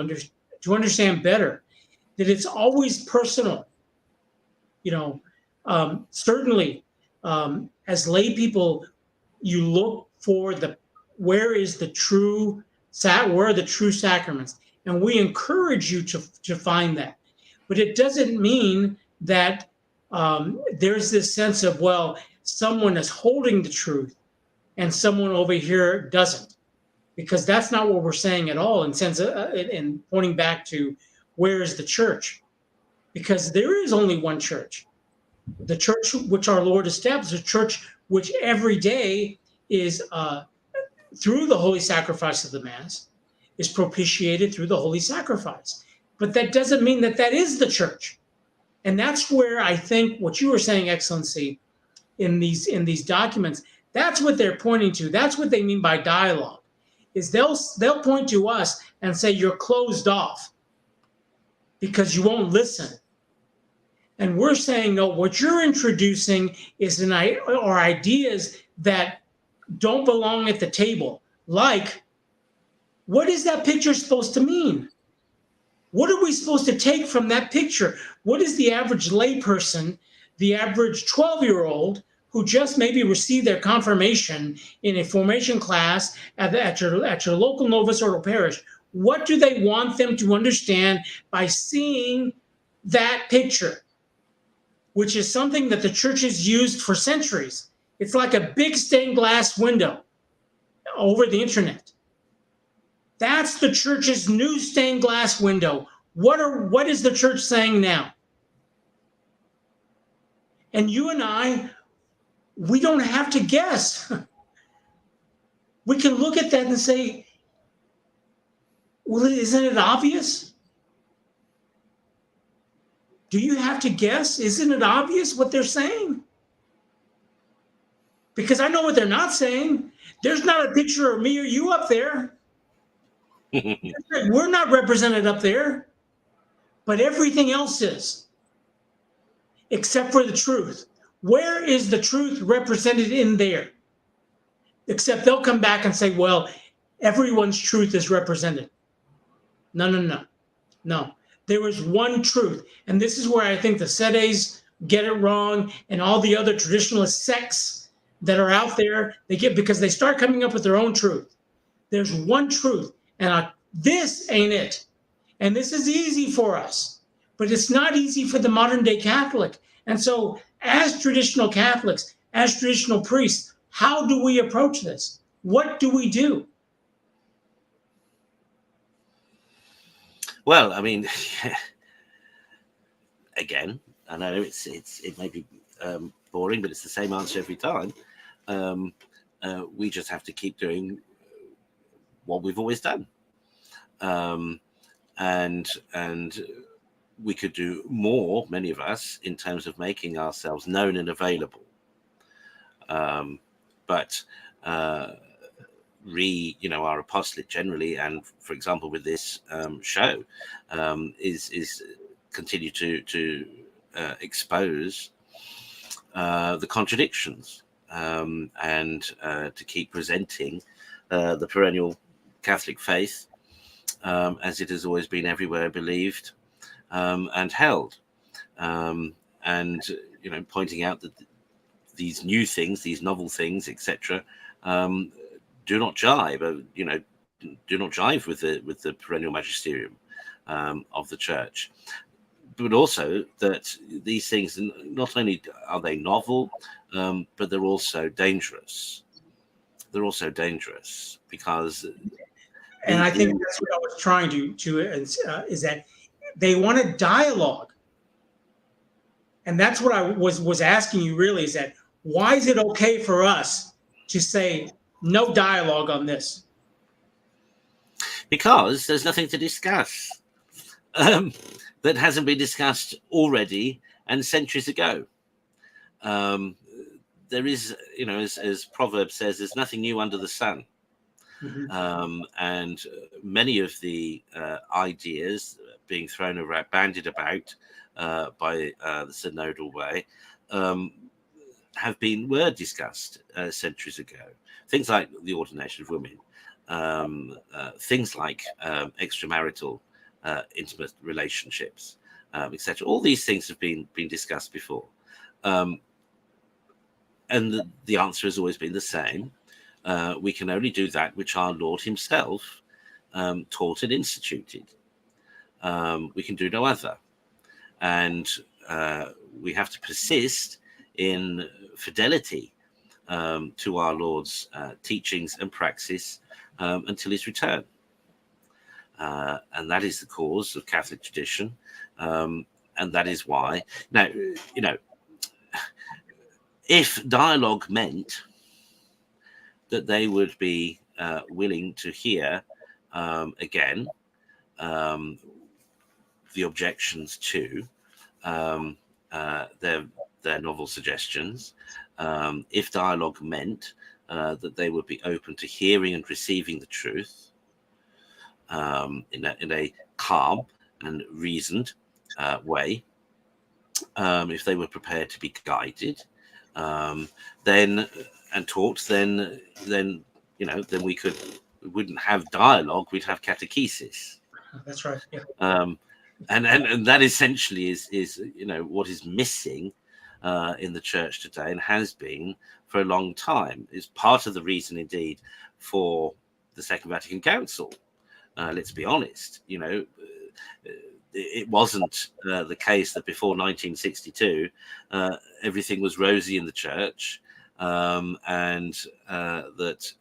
understand better, that it's always personal. Certainly, as lay people, you look for where are the true sacraments, and we encourage you to find that. But it doesn't mean that there's this sense of, well, someone is holding the truth and someone over here doesn't, because that's not what we're saying at all. In pointing back to where is the church, because there is only one church, the church which our Lord established, a church which every day is through the holy sacrifice of the Mass, is propitiated through the holy sacrifice. But that doesn't mean that is the church. And that's where I think what you were saying, Excellency, in these documents, that's what they're pointing to. That's what they mean by dialogue, is they'll point to us and say, you're closed off because you won't listen. And we're saying, no, what you're introducing is are ideas that don't belong at the table, like What is that picture supposed to mean? What are we supposed to take from that picture? What is the average layperson, the average 12-year-old who just maybe received their confirmation in a formation class at your local Novus Ordo parish? What do they want them to understand by seeing that picture, which is something that the church has used for centuries? It's like a big stained glass window over the internet. That's the church's new stained glass window. What is the church saying now? And you and I, we don't have to guess. We can look at that and say, well, isn't it obvious? Do you have to guess? Isn't it obvious what they're saying? Because I know what they're not saying. There's not a picture of me or you up there. We're not represented up there, but everything else is, except for the truth. Where is the truth represented in there? Except they'll come back and say, well, everyone's truth is represented. No. There is one truth. And this is where I think the sedes get it wrong, and all the other traditionalist sects that are out there, because they start coming up with their own truth. There's one truth. And this ain't it. And this is easy for us, but it's not easy for the modern day Catholic. And so as traditional Catholics, as traditional priests, how do we approach this? What do we do? Well, I mean, again, I know it may be boring, but it's the same answer every time. We just have to keep doing what we've always done, and we could do more, many of us, in terms of making ourselves known and available. But our apostolate generally, and for example with this show, is continue to expose the contradictions, and to keep presenting the perennial Catholic faith as it has always been everywhere believed and held, and pointing out that these new things, these novel things, etc., do not jive, do not jive with the perennial magisterium of the Church. But also that these things, not only are they novel, but they're also dangerous. They're also dangerous because, and I think that's what I was trying to is that they want a dialogue, and that's what I was asking you. Really, is that why is it okay for us to say no dialogue on this? Because there's nothing to discuss that hasn't been discussed already and centuries ago. There is, as Proverbs says, there's nothing new under the sun. Mm-hmm. And many of the ideas being thrown around, bandied about by the synodal way, were discussed centuries ago. Things like the ordination of women, things like extramarital intimate relationships, etc. All these things have been discussed before, and the answer has always been the same. We can only do that which our Lord himself taught and instituted. We can do no other, and we have to persist in fidelity to our Lord's teachings and praxis until his return. And that is the cause of Catholic tradition. And that is why. Now, if dialogue meant that they would be willing to hear again the objections to their novel suggestions, if dialogue meant that they would be open to hearing and receiving the truth in a calm and reasoned way, if they were prepared to be guided, then and taught, then we could we wouldn't have dialogue, we'd have catechesis. That's right. Yeah. And that essentially is what is missing in the church today, and has been for a long time. Is part of the reason, indeed, for the Second Vatican Council. Let's be honest. It wasn't the case that before 1962 everything was rosy in the church, and that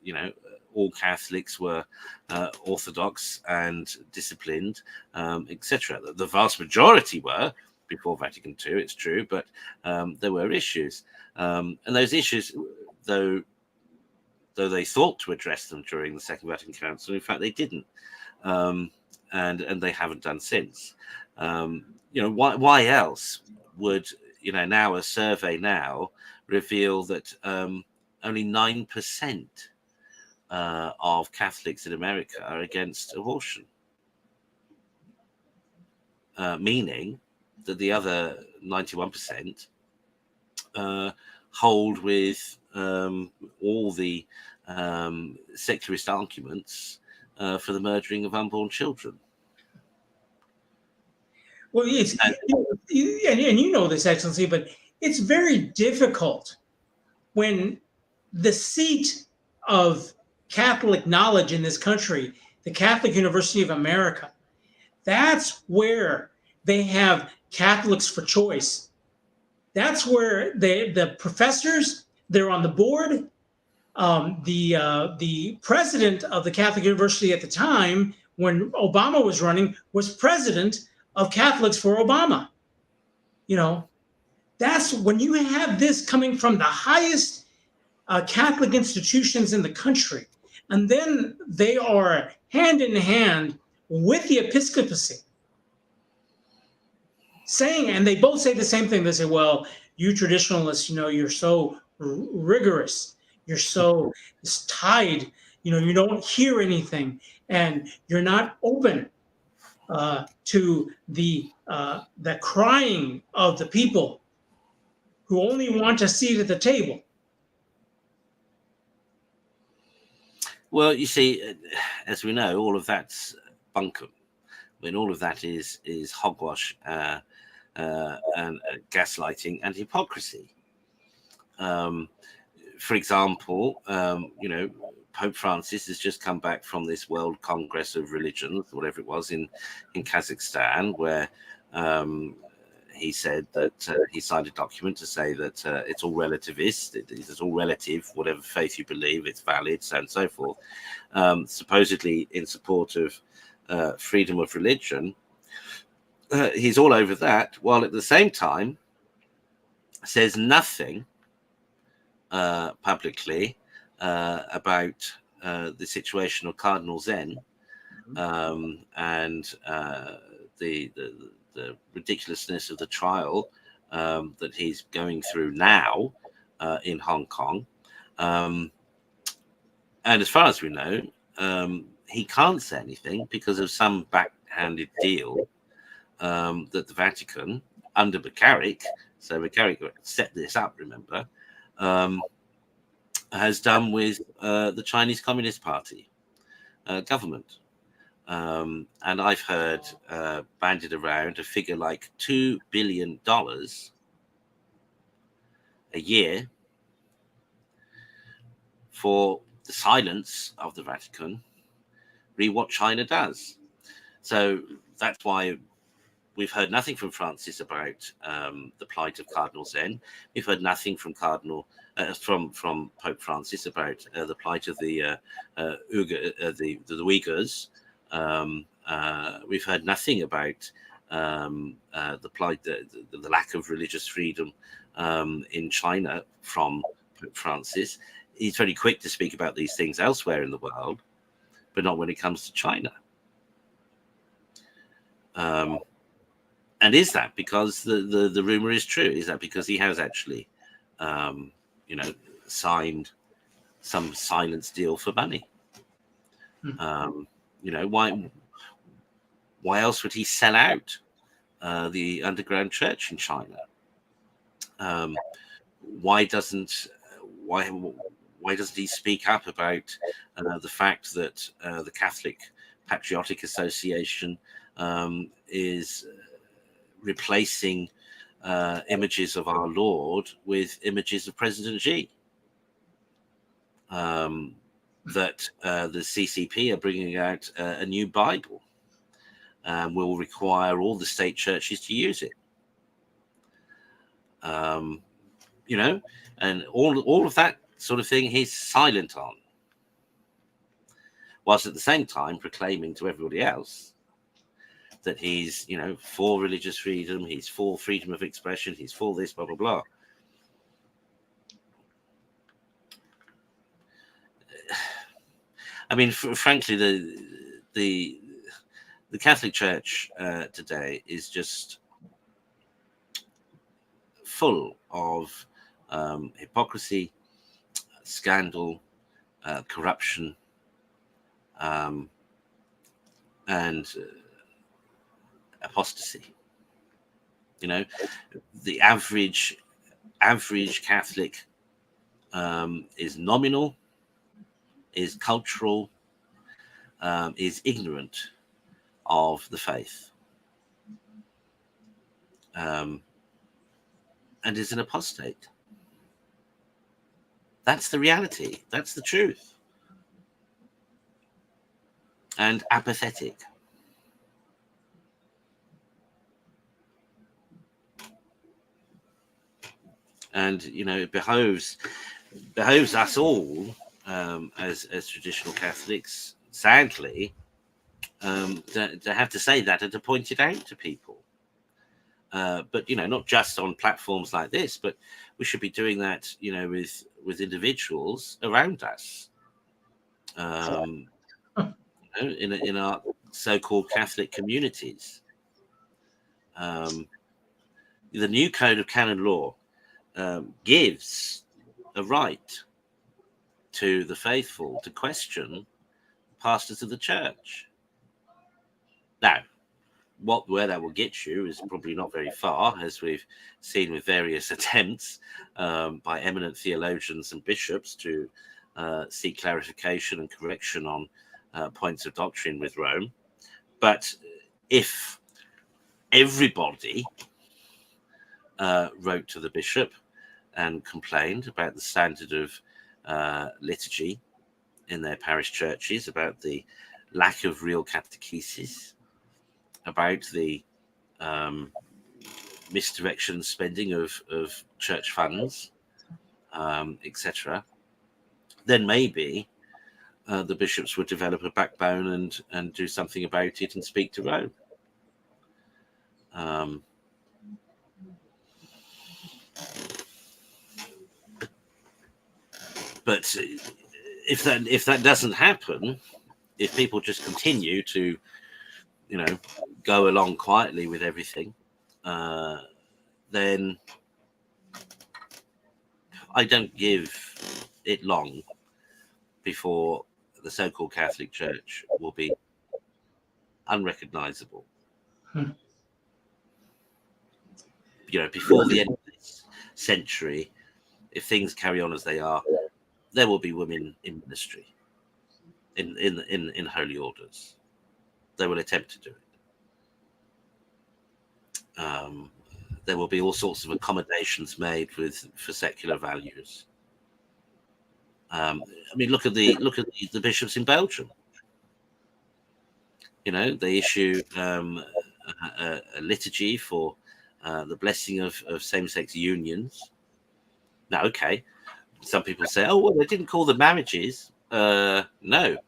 all Catholics were orthodox and disciplined, etc. The vast majority were before Vatican II, it's true, but there were issues, and those issues, though they thought to address them during the Second Vatican Council, in fact they didn't, and they haven't done since. Why else would now a survey now reveal that only 9% of Catholics in America are against abortion, meaning that the other 91% hold with all the secularist arguments for the murdering of unborn children. Well, and you know this, Excellency, but it's very difficult when the seat of Catholic knowledge in this country, the Catholic University of America, that's where they have Catholics for choice. That's where the professors, they're on the board. The president of the Catholic University at the time, when Obama was running, was president of Catholics for Obama. That's when you have this coming from the highest Catholic institutions in the country, and then they are hand in hand with the episcopacy, and they both say the same thing. They say, well, you traditionalists, you're so rigorous, you're so tied, you don't hear anything, and you're not open to the crying of the people who only want a seat at the table. Well, you see, as we know, all of that's bunkum. I mean, all of that is hogwash and gaslighting and hypocrisy. For example, Pope Francis has just come back from this World Congress of Religions, whatever it was, in Kazakhstan, where he said that he signed a document to say that it's all relativist, it's all relative, whatever faith you believe, it's valid, so on and so forth, supposedly in support of freedom of religion. He's all over that, while at the same time says nothing publicly about the situation of Cardinal Zen and the ridiculousness of the trial that he's going through now in Hong Kong. And as far as we know, he can't say anything because of some backhanded deal that the Vatican, under McCarrick, so McCarrick set this up, remember, has done with the Chinese Communist Party government. And I've heard bandied around a figure like $2 billion a year for the silence of the Vatican, re what China does. So that's why we've heard nothing from Francis about the plight of Cardinal Zen. We've heard nothing from from Pope Francis about the plight of the Uyghurs. We've heard nothing about the plight, the lack of religious freedom in China from Pope Francis. He's very quick to speak about these things elsewhere in the world, but not when it comes to China. And is that because the rumor is true? Is that because he has actually, signed some silence deal for money? Why else would he sell out the underground church in China? Why why doesn't he speak up about the fact that the Catholic Patriotic Association is replacing images of our Lord with images of President Xi? That the CCP are bringing out a new Bible and will require all the state churches to use it. You know, and all of that sort of thing he's silent on, whilst at the same time proclaiming to everybody else that he's, you know, for religious freedom, he's for freedom of expression, he's for this, blah, blah, blah. I mean, frankly, the Catholic Church today is just full of hypocrisy, scandal, corruption, and apostasy. You know, the average Catholic is nominal, is cultural, is ignorant of the faith, and is an apostate. That's the reality. That's the truth. And apathetic. And, you know, it behoves us all as traditional Catholics, sadly, to have to say that and to point it out to people. But, you know, not just on platforms like this, but we should be doing that, you know, with individuals around us, you know, in our so-called Catholic communities. The new Code of Canon Law gives a right to the faithful to question pastors of the church. Now, where that will get you is probably not very far, as we've seen with various attempts by eminent theologians and bishops to seek clarification and correction on points of doctrine with Rome. But if everybody wrote to the bishop and complained about the standard of liturgy in their parish churches, about the lack of real catechesis, about the misdirection spending of church funds, etc., then maybe the bishops would develop a backbone and do something about it and speak to Rome. But if that doesn't happen, if people just continue to, you know, go along quietly with everything, then I don't give it long before the so-called Catholic Church will be unrecognizable. You know, before the end of this century, if things carry on as they are, there will be women in ministry, in holy orders. They will attempt to do it. There will be all sorts of accommodations made for secular values. I mean, look at the bishops in Belgium. You know, they issue a liturgy for the blessing of same-sex unions. Now, okay, some people say, oh, well, they didn't call them marriages. No,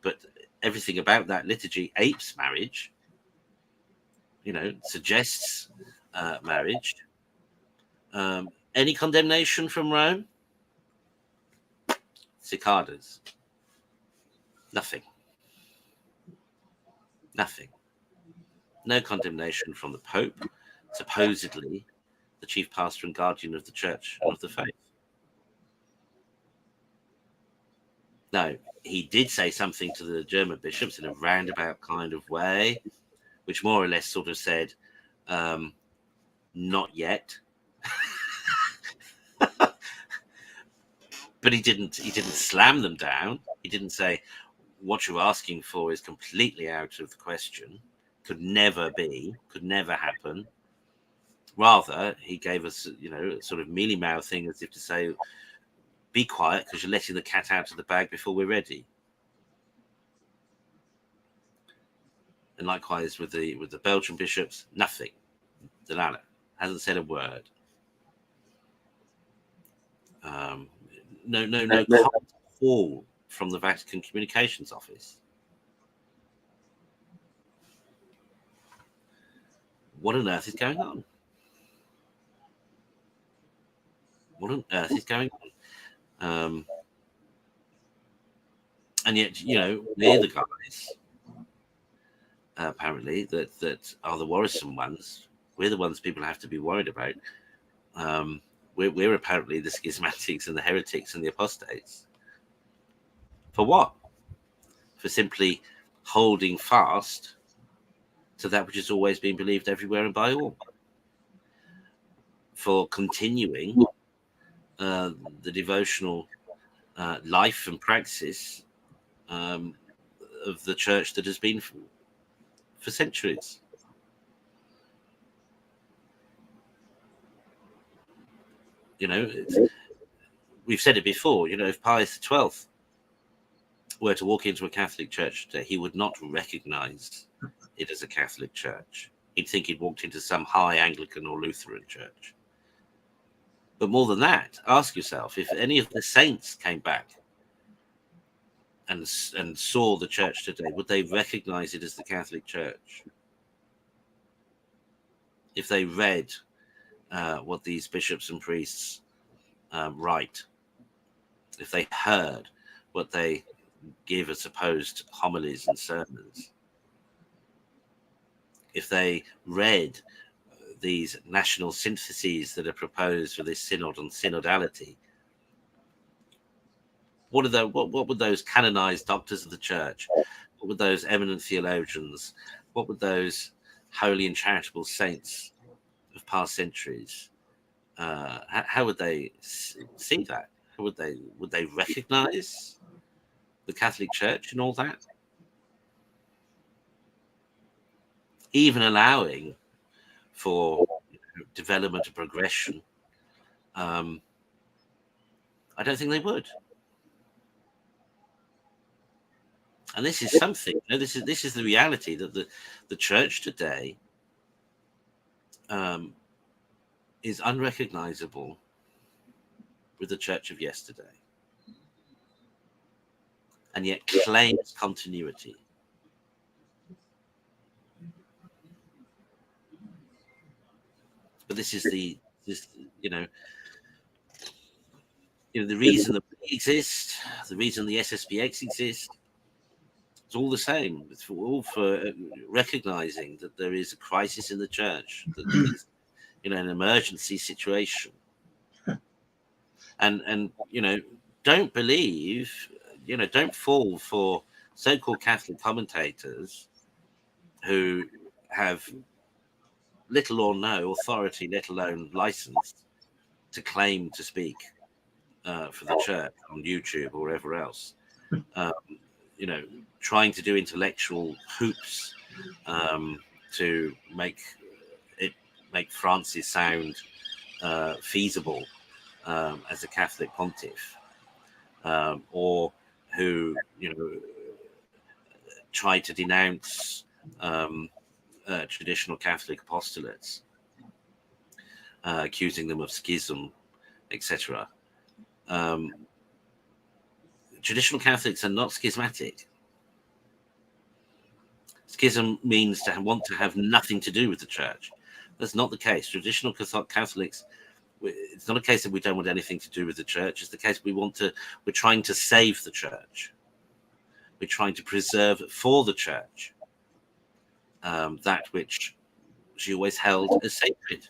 but everything about that liturgy apes marriage. You know, suggests marriage. Any condemnation from Rome? Cicadas. Nothing. No condemnation from the Pope, supposedly the chief pastor and guardian of the Church and of the faith. Now, he did say something to the German bishops in a roundabout kind of way, which more or less sort of said, not yet. But he didn't slam them down. He didn't say, what you're asking for is completely out of the question, could never be, could never happen. Rather, he gave us, sort of mealy-mouthed thing, as if to say, be quiet because you're letting the cat out of the bag before we're ready. And likewise with the Belgian bishops, nothing. Delano hasn't said a word. No call from the Vatican Communications Office. What on earth is going on? What on earth is going on? And yet, we're the guys, apparently, that are the worrisome ones. We're the ones people have to be worried about. We're apparently the schismatics and the heretics and the apostates. For what? For simply holding fast to that which has always been believed everywhere and by all. For continuing the devotional life and praxis of the church that has been for centuries. We've said it before, if Pius XII were to walk into a Catholic church today, he would not recognize it as a Catholic church. He'd think he'd walked into some high Anglican or Lutheran church. But more than that, ask yourself, if any of the saints came back and saw the church today, would they recognize it as the Catholic Church? If they read what these bishops and priests write, if they heard what they give as supposed homilies and sermons, if they read these national syntheses that are proposed for this synod on synodality, what would those canonized doctors of the church, what would those eminent theologians, what would those holy and charitable saints of past centuries, how would they see that? Would they recognize the Catholic Church and all that? Even allowing for development and progression, I don't think they would. And this is something. This is the reality that the church today is unrecognizable with the church of yesterday, and yet claims continuity. But this is the reason that we exist, the reason the SSPX exists. It's all the same. It's all for recognizing that there is a crisis in the church, that there's, an emergency situation, and don't believe, don't fall for so-called Catholic commentators who have little or no authority, let alone license, to claim to speak for the church on YouTube or wherever else. Trying to do intellectual hoops to make Francis sound feasible as a Catholic pontiff, or who try to denounce traditional Catholic apostolates, accusing them of schism, etc. Traditional Catholics are not schismatic. Schism means to want to have nothing to do with the church. That's not the case. Traditional Catholics, it's not a case that we don't want anything to do with the church. It's the case we're trying to save the church. We're trying to preserve for the church that which she always held as sacred.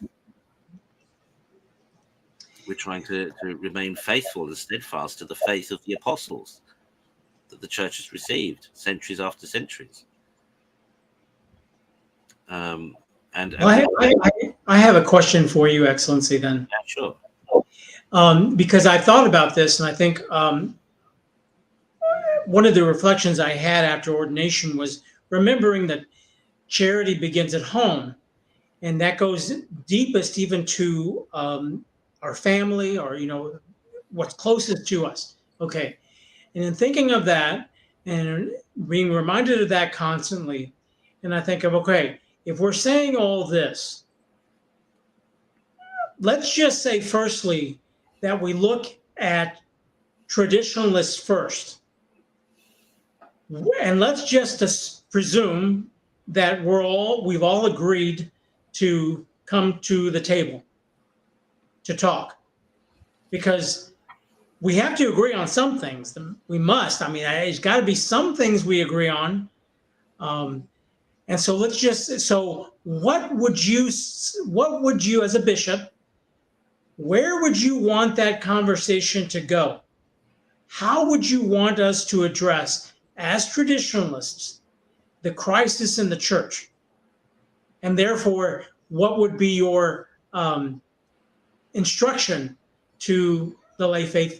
We're trying to remain faithful and steadfast to the faith of the apostles that the church has received centuries after centuries. I have a question for you, Excellency, then. Yeah, sure. because I thought about this, and I think one of the reflections I had after ordination was remembering that charity begins at home, and that goes deepest even to our family, or what's closest to us. Okay, and in thinking of that and being reminded of that constantly, and I think of, okay, if we're saying all this, let's just say firstly that we look at traditionalists first, and let's just presume that we've all agreed to come to the table to talk, because we have to agree on some things. We must. I mean, there's got to be some things we agree on. And so what would you, as a bishop, where would you want that conversation to go? How would you want us to address, as traditionalists, the crisis in the church? And therefore, what would be your instruction to the lay faithful?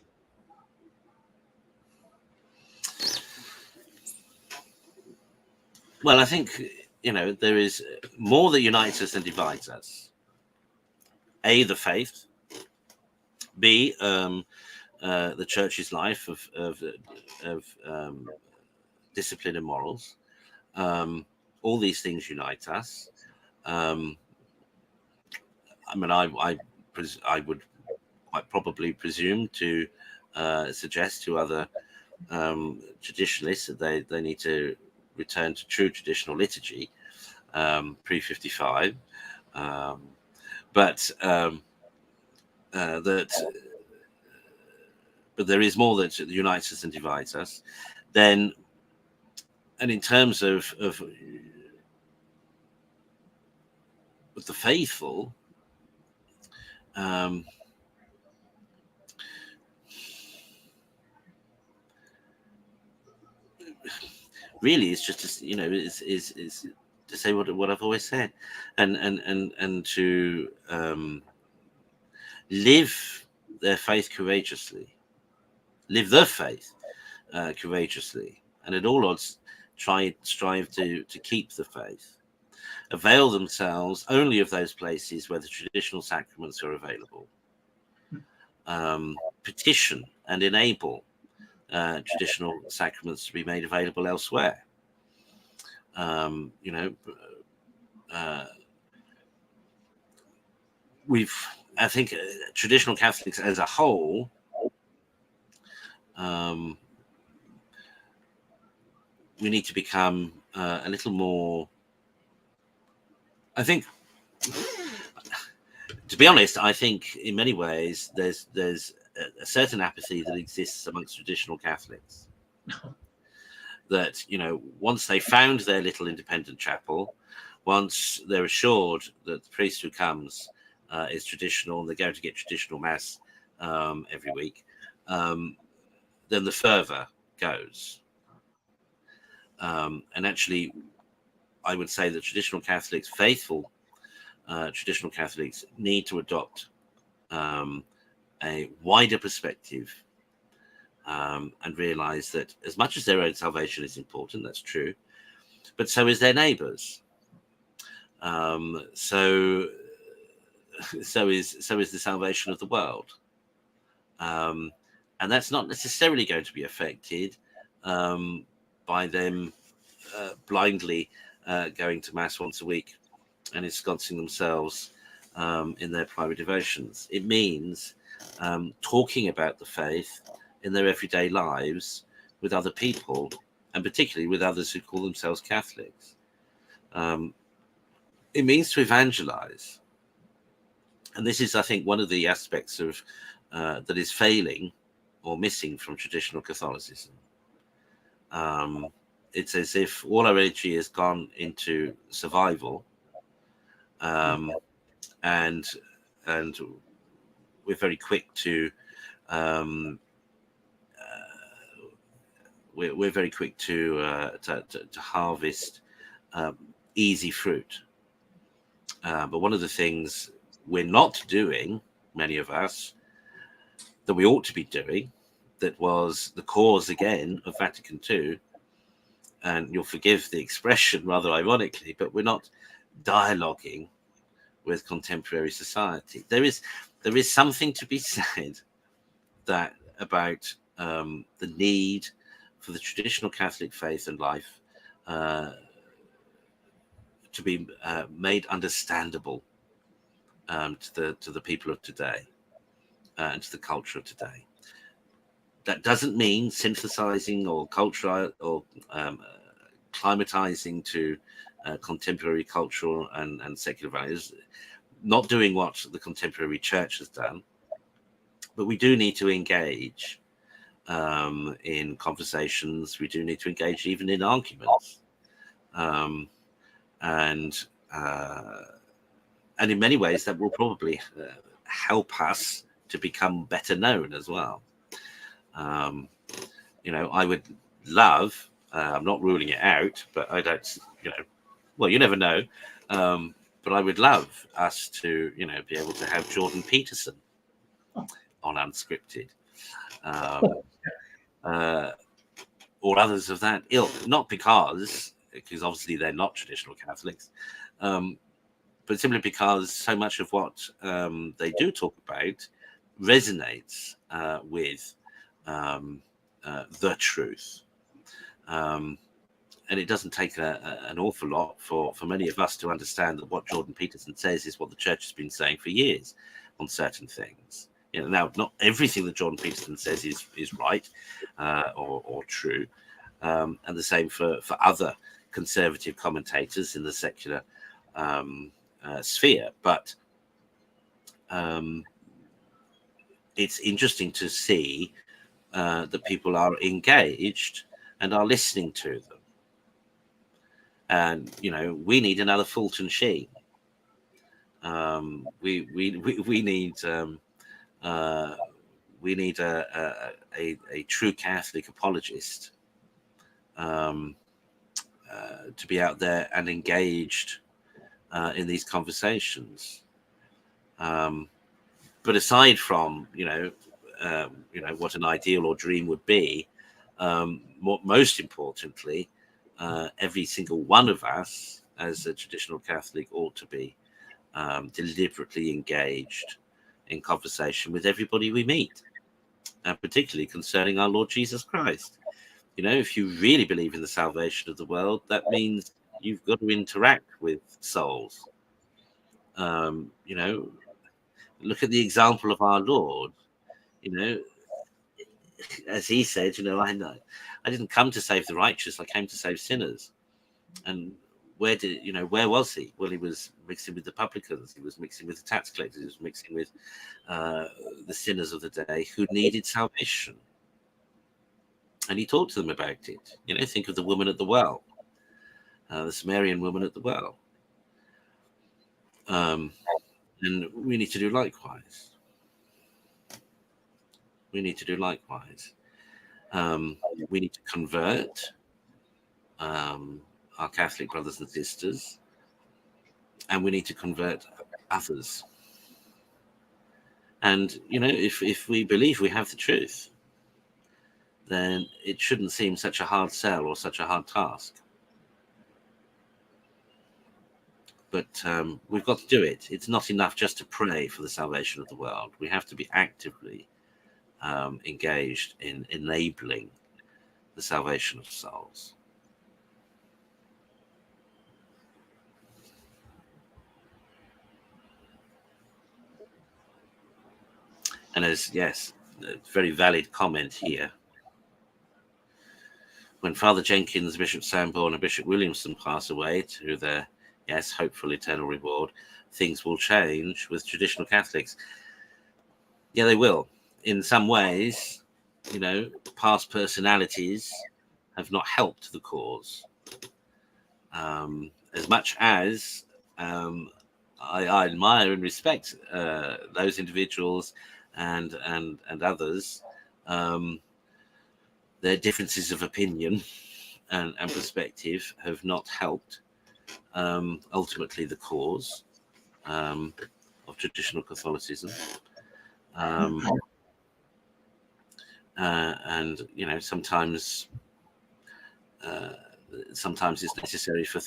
Well, I think, there is more that unites us than divides us. A, the faith. B, the church's life of discipline and morals. All these things unite us. I mean, I would quite probably presume to suggest to other traditionalists that they need to return to true traditional liturgy pre-55, but there is more that unites us and divides us. Then, and in terms of the faithful, really, it's just is to say what I've always said, and to live their faith courageously, live the faith courageously, and at all odds strive to keep the faith, avail themselves only of those places where the traditional sacraments are available, petition and enable traditional sacraments to be made available elsewhere. I think traditional Catholics as a whole we need to become a little more, I think, to be honest, I think in many ways there's a certain apathy that exists amongst traditional Catholics. That, once they found their little independent chapel, once they're assured that the priest who comes is traditional and they're going to get traditional mass every week, then the fervor goes. And actually, I would say that traditional Catholics, faithful traditional Catholics, need to adopt a wider perspective and realize that as much as their own salvation is important, that's true, but so is their neighbors. So is the salvation of the world. And that's not necessarily going to be affected by them blindly going to mass once a week and ensconcing themselves in their private devotions. It means talking about the faith in their everyday lives with other people, and particularly with others who call themselves Catholics. It means to evangelize. And this is, I think, one of the aspects of that is failing or missing from traditional Catholicism. It's as if all our energy has gone into survival, and we're very quick to we're very quick to harvest easy fruit. But one of the things we're not doing, many of us, that we ought to be doing, that was the cause again of Vatican II. And you'll forgive the expression rather ironically, but we're not dialoguing with contemporary society. There is something to be said that about the need for the traditional Catholic faith and life to be made understandable to the people of today and to the culture of today. That doesn't mean synthesizing or cultural or climatizing to contemporary cultural and secular values, not doing what the contemporary church has done, but we do need to engage in conversations. We do need to engage even in arguments, and in many ways that will probably help us to become better known as well. I would love, I'm not ruling it out, but I don't, well, you never know. But I would love us to, be able to have Jordan Peterson on Unscripted, or others of that ilk. Not because obviously they're not traditional Catholics, but simply because so much of what they do talk about resonates with the truth. And it doesn't take an awful lot for many of us to understand that what Jordan Peterson says is what the church has been saying for years on certain things. Now, not everything that Jordan Peterson says is right or true, and the same for other conservative commentators in the secular sphere. But it's interesting to see that people are engaged and are listening to them. And we need another Fulton Sheen. We need a true Catholic apologist to be out there and engaged in these conversations. But aside from what an ideal or dream would be, most importantly, every single one of us as a traditional Catholic ought to be deliberately engaged in conversation with everybody we meet, and particularly concerning our Lord Jesus Christ. If you really believe in the salvation of the world, that means you've got to interact with souls. Look at the example of our Lord. As he said, I didn't come to save the righteous, I came to save sinners. And where was he? Well, he was mixing with the publicans, he was mixing with the tax collectors, he was mixing with the sinners of the day who needed salvation. And he talked to them about it. Think of the woman at the well, the Samaritan woman at the well. And we need to do likewise. We need to convert our Catholic brothers and sisters, and we need to convert others. And if we believe we have the truth, then it shouldn't seem such a hard sell or such a hard task. But we've got to do it. It's not enough just to pray for the salvation of the world. We have to be actively engaged in enabling the salvation of souls. And a very valid comment here. When Father Jenkins, Bishop Sanborn, and Bishop Williamson pass away to their, hopeful eternal reward, things will change with traditional Catholics. Yeah, they will. In some ways, past personalities have not helped the cause. As much as I admire and respect those individuals and others, their differences of opinion and perspective have not helped ultimately the cause of traditional Catholicism. and sometimes it's necessary for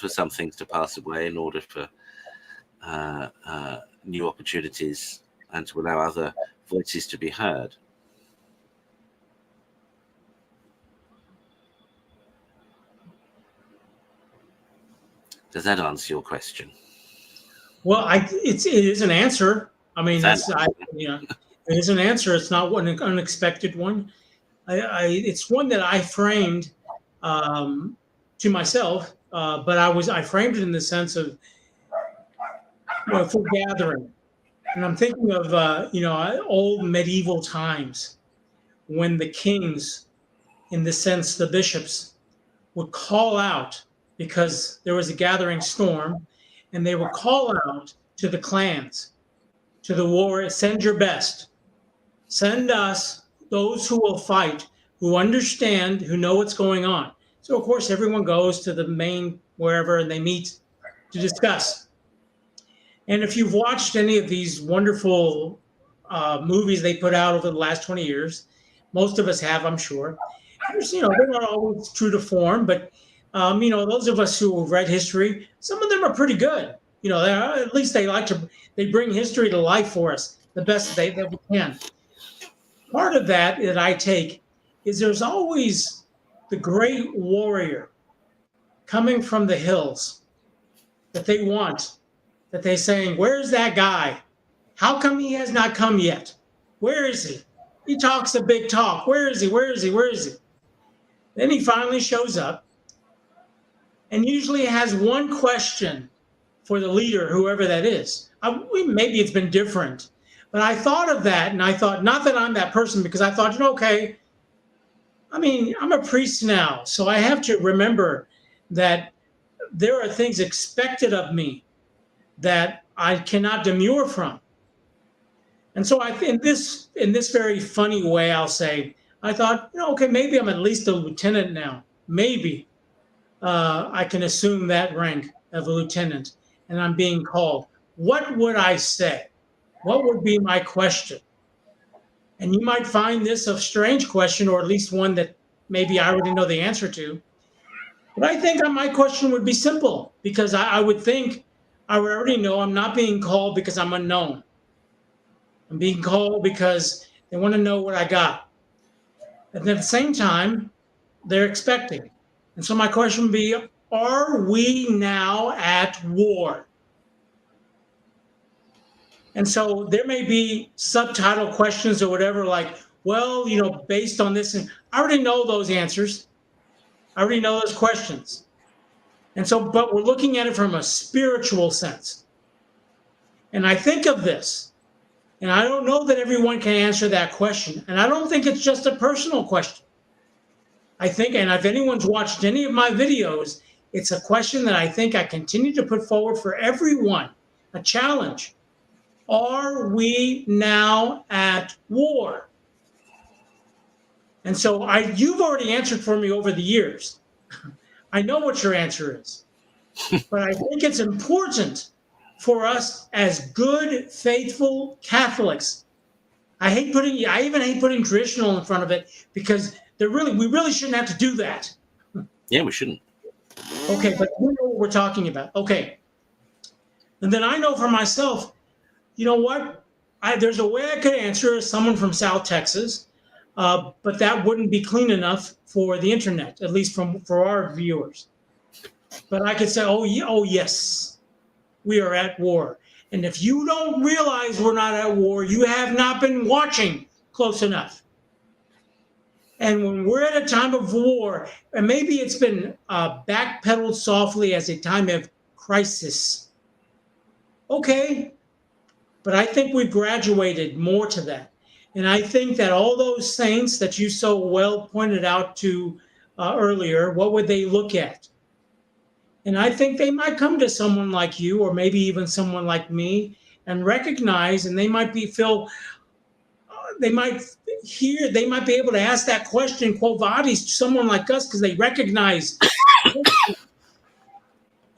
some things to pass away in order for new opportunities and to allow other voices to be heard. Does that answer your question? Well, it is an answer. I mean, it is an answer. It's not an unexpected one. It's one that I framed to myself, but I framed it in the sense of for gathering, and I'm thinking of old medieval times when the kings, in the sense the bishops, would call out because there was a gathering storm, and they would call out to the clans, to the warriors, send your best. Send us those who will fight, who understand, who know what's going on. So, of course, everyone goes to the main wherever and they meet to discuss. And if you've watched any of these wonderful movies they put out over the last 20 years, most of us have, I'm sure. They're not always true to form, but those of us who have read history, some of them are pretty good. At least they bring history to life for us the best that we can. Part of that I take is there's always the great warrior coming from the hills that they want, that they're saying, where's that guy? How come he has not come yet? Where is he? He talks a big talk. Where is he? Where is he? Where is he? Then he finally shows up and usually has one question for the leader, whoever that is. Maybe it's been different, but I thought of that, and I thought, not that I'm that person, because I thought, okay, I mean, I'm a priest now, so I have to remember that there are things expected of me that I cannot demur from. And so in this very funny way, I'll say, I thought, okay, maybe I'm at least a lieutenant now. Maybe I can assume that rank of a lieutenant, and I'm being called. What would I say? What would be my question? And you might find this a strange question, or at least one that maybe I already know the answer to. But I think my question would be simple, because I would think I would already know I'm not being called because I'm unknown. I'm being called because they want to know what I got. And at the same time, they're expecting. And so my question would be, are we now at war? And so there may be subtitle questions or whatever, like, well, based on this, and I already know those answers. I already know those questions. And so, but we're looking at it from a spiritual sense. And I think of this, and I don't know that everyone can answer that question. And I don't think it's just a personal question. I think, and if anyone's watched any of my videos, it's a question that I think I continue to put forward for everyone, a challenge. Are we now at war? And so you've already answered for me over the years. I know what your answer is. But I think it's important for us as good, faithful Catholics. I even hate putting traditional in front of it, because we really shouldn't have to do that. Yeah, we shouldn't. Okay, but we know what we're talking about. Okay. And then I know for myself, you know what? There's a way I could answer as someone from South Texas, but that wouldn't be clean enough for the internet, at least for our viewers. But I could say, oh yes, we are at war. And if you don't realize we're not at war, you have not been watching close enough. And when we're at a time of war, and maybe it's been backpedaled softly as a time of crisis. Okay, but I think we've graduated more to that. And I think that all those saints that you so well pointed out to earlier, what would they look at? And I think they might come to someone like you, or maybe even someone like me, and recognize, and they might be they might be able to ask that question, quo vadis, to someone like us, because they recognize.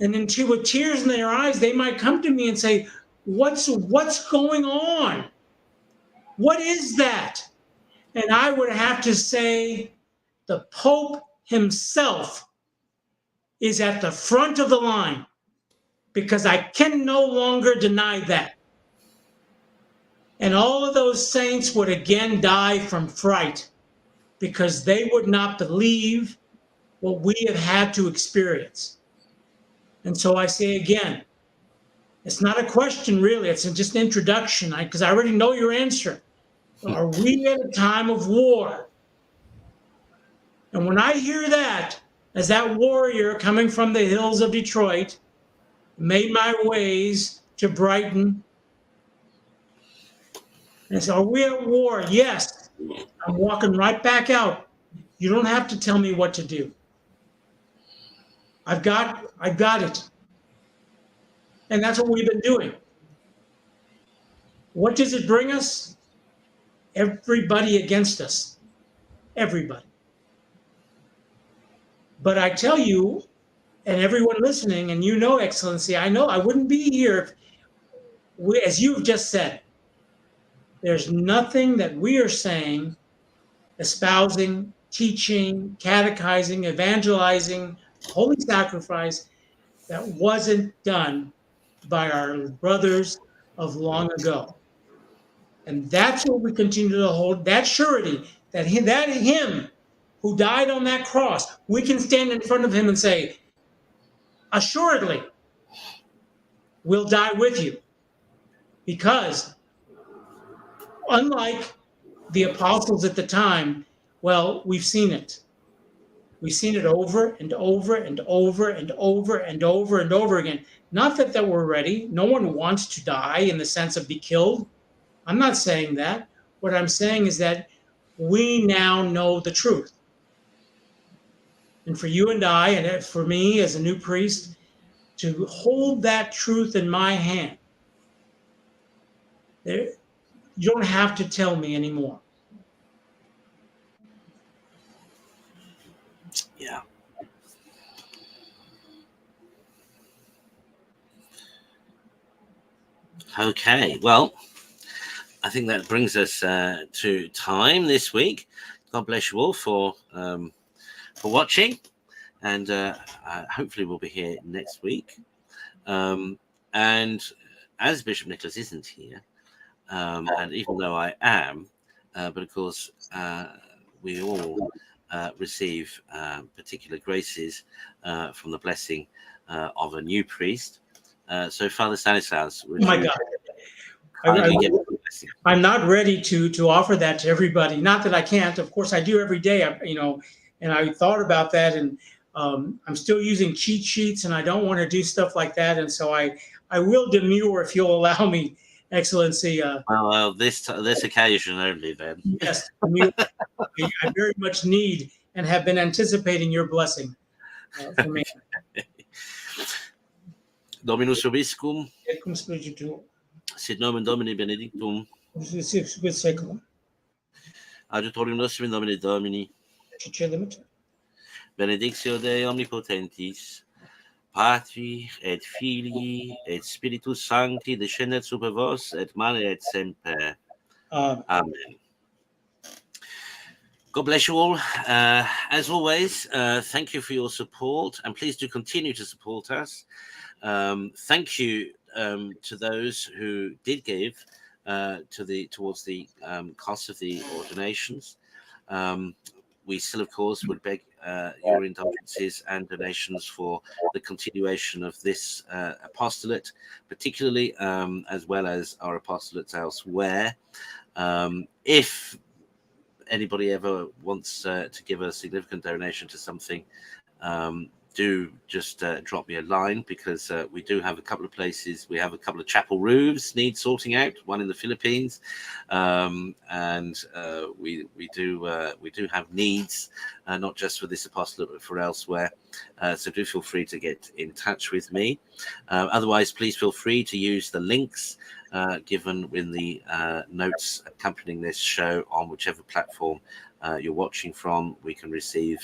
And then with tears in their eyes, they might come to me and say, what's going on? What is that? And I would have to say the Pope himself is at the front of the line, because I can no longer deny that. And all of those saints would again die from fright, because they would not believe what we have had to experience. And so I say again, it's not a question really, it's just an introduction, because I already know your answer. Are we at a time of war? And when I hear that, as that warrior coming from the hills of Detroit, made my ways to Brighton, and I said, are we at war? Yes. I'm walking right back out. You don't have to tell me what to do. I've got it. And that's what we've been doing. What does it bring us? Everybody against us. Everybody. But I tell you, and everyone listening, and you know, Excellency, I know I wouldn't be here if as you've just said, there's nothing that we are saying, espousing, teaching, catechizing, evangelizing, holy sacrifice, that wasn't done by our brothers of long ago. And that's what we continue to hold, that surety, that him who died on that cross, we can stand in front of him and say, assuredly, we'll die with you. Because unlike the apostles at the time, well, we've seen it. We've seen it over and over and over and over and over and over again. Not that we're ready. No one wants to die in the sense of be killed. I'm not saying that. What I'm saying is that we now know the truth. And for you and I, and for me as a new priest, to hold that truth in my hand, you don't have to tell me anymore. Yeah. Okay, well, I think that brings us to time this week. God bless you all for watching, and hopefully we'll be here next week. And as Bishop Nicholas isn't here, and even though I am, but of course we all receive particular graces from the blessing of a new priest. So Father Stanislaus, Oh my God. I'm not ready to offer that to everybody. Not that I can't. Of course, I do every day. And I thought about that, and I'm still using cheat sheets, and I don't want to do stuff like that. And so I will demur if you'll allow me, Excellency. Well, this occasion only, then. Yes, I very much need and have been anticipating your blessing for me. Dominus vobiscum. Et cum spiritu tuo. Sit nomen Domini benedictum. With seculum. Adiutorium nostrum in nomine Domini. Benedictio Dei omnipotentis, Patri et Filii et Spiritus Sancti, descendet super vos et mane et semper. Amen. God bless you all. As always, thank you for your support, and please do continue to support us. Thank you to those who did give towards the cost of the ordinations. We still, of course, would beg your indulgences and donations for the continuation of this apostolate, particularly as well as our apostolates elsewhere. If anybody ever wants to give a significant donation to something, do just drop me a line, because we do have a couple of places. We have a couple of chapel roofs need sorting out, one in the Philippines, and we do have needs, not just for this apostolate but for elsewhere. So do feel free to get in touch with me. Otherwise, please feel free to use the links given in the notes accompanying this show on whichever platform you're watching from. We can receive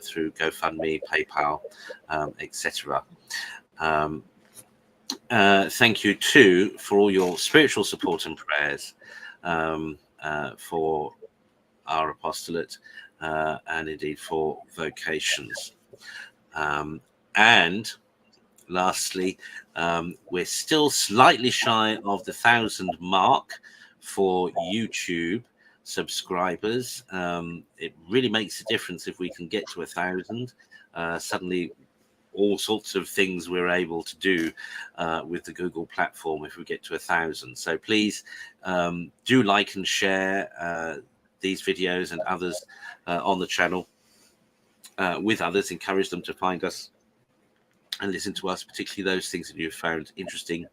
through GoFundMe, PayPal, etc. Thank you too for all your spiritual support and prayers for our apostolate, and indeed for vocations. And lastly, we're still slightly shy of the 1,000 mark for YouTube subscribers. It really makes a difference if we can get to 1,000. Suddenly, all sorts of things we're able to do with the Google platform if we get to 1,000. So please do like and share these videos and others on the channel with others. Encourage them to find us and listen to us, particularly those things that you've found interesting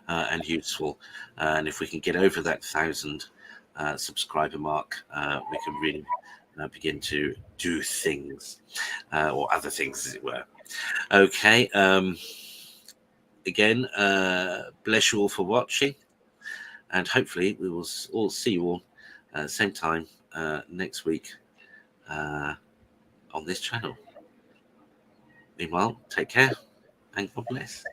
and useful. And if we can get over that 1,000 subscriber mark, we can really begin to do things or other things, as it were. Okay. Again, bless you all for watching, and hopefully we will all see you all same time next week on this channel. Meanwhile, take care and God bless.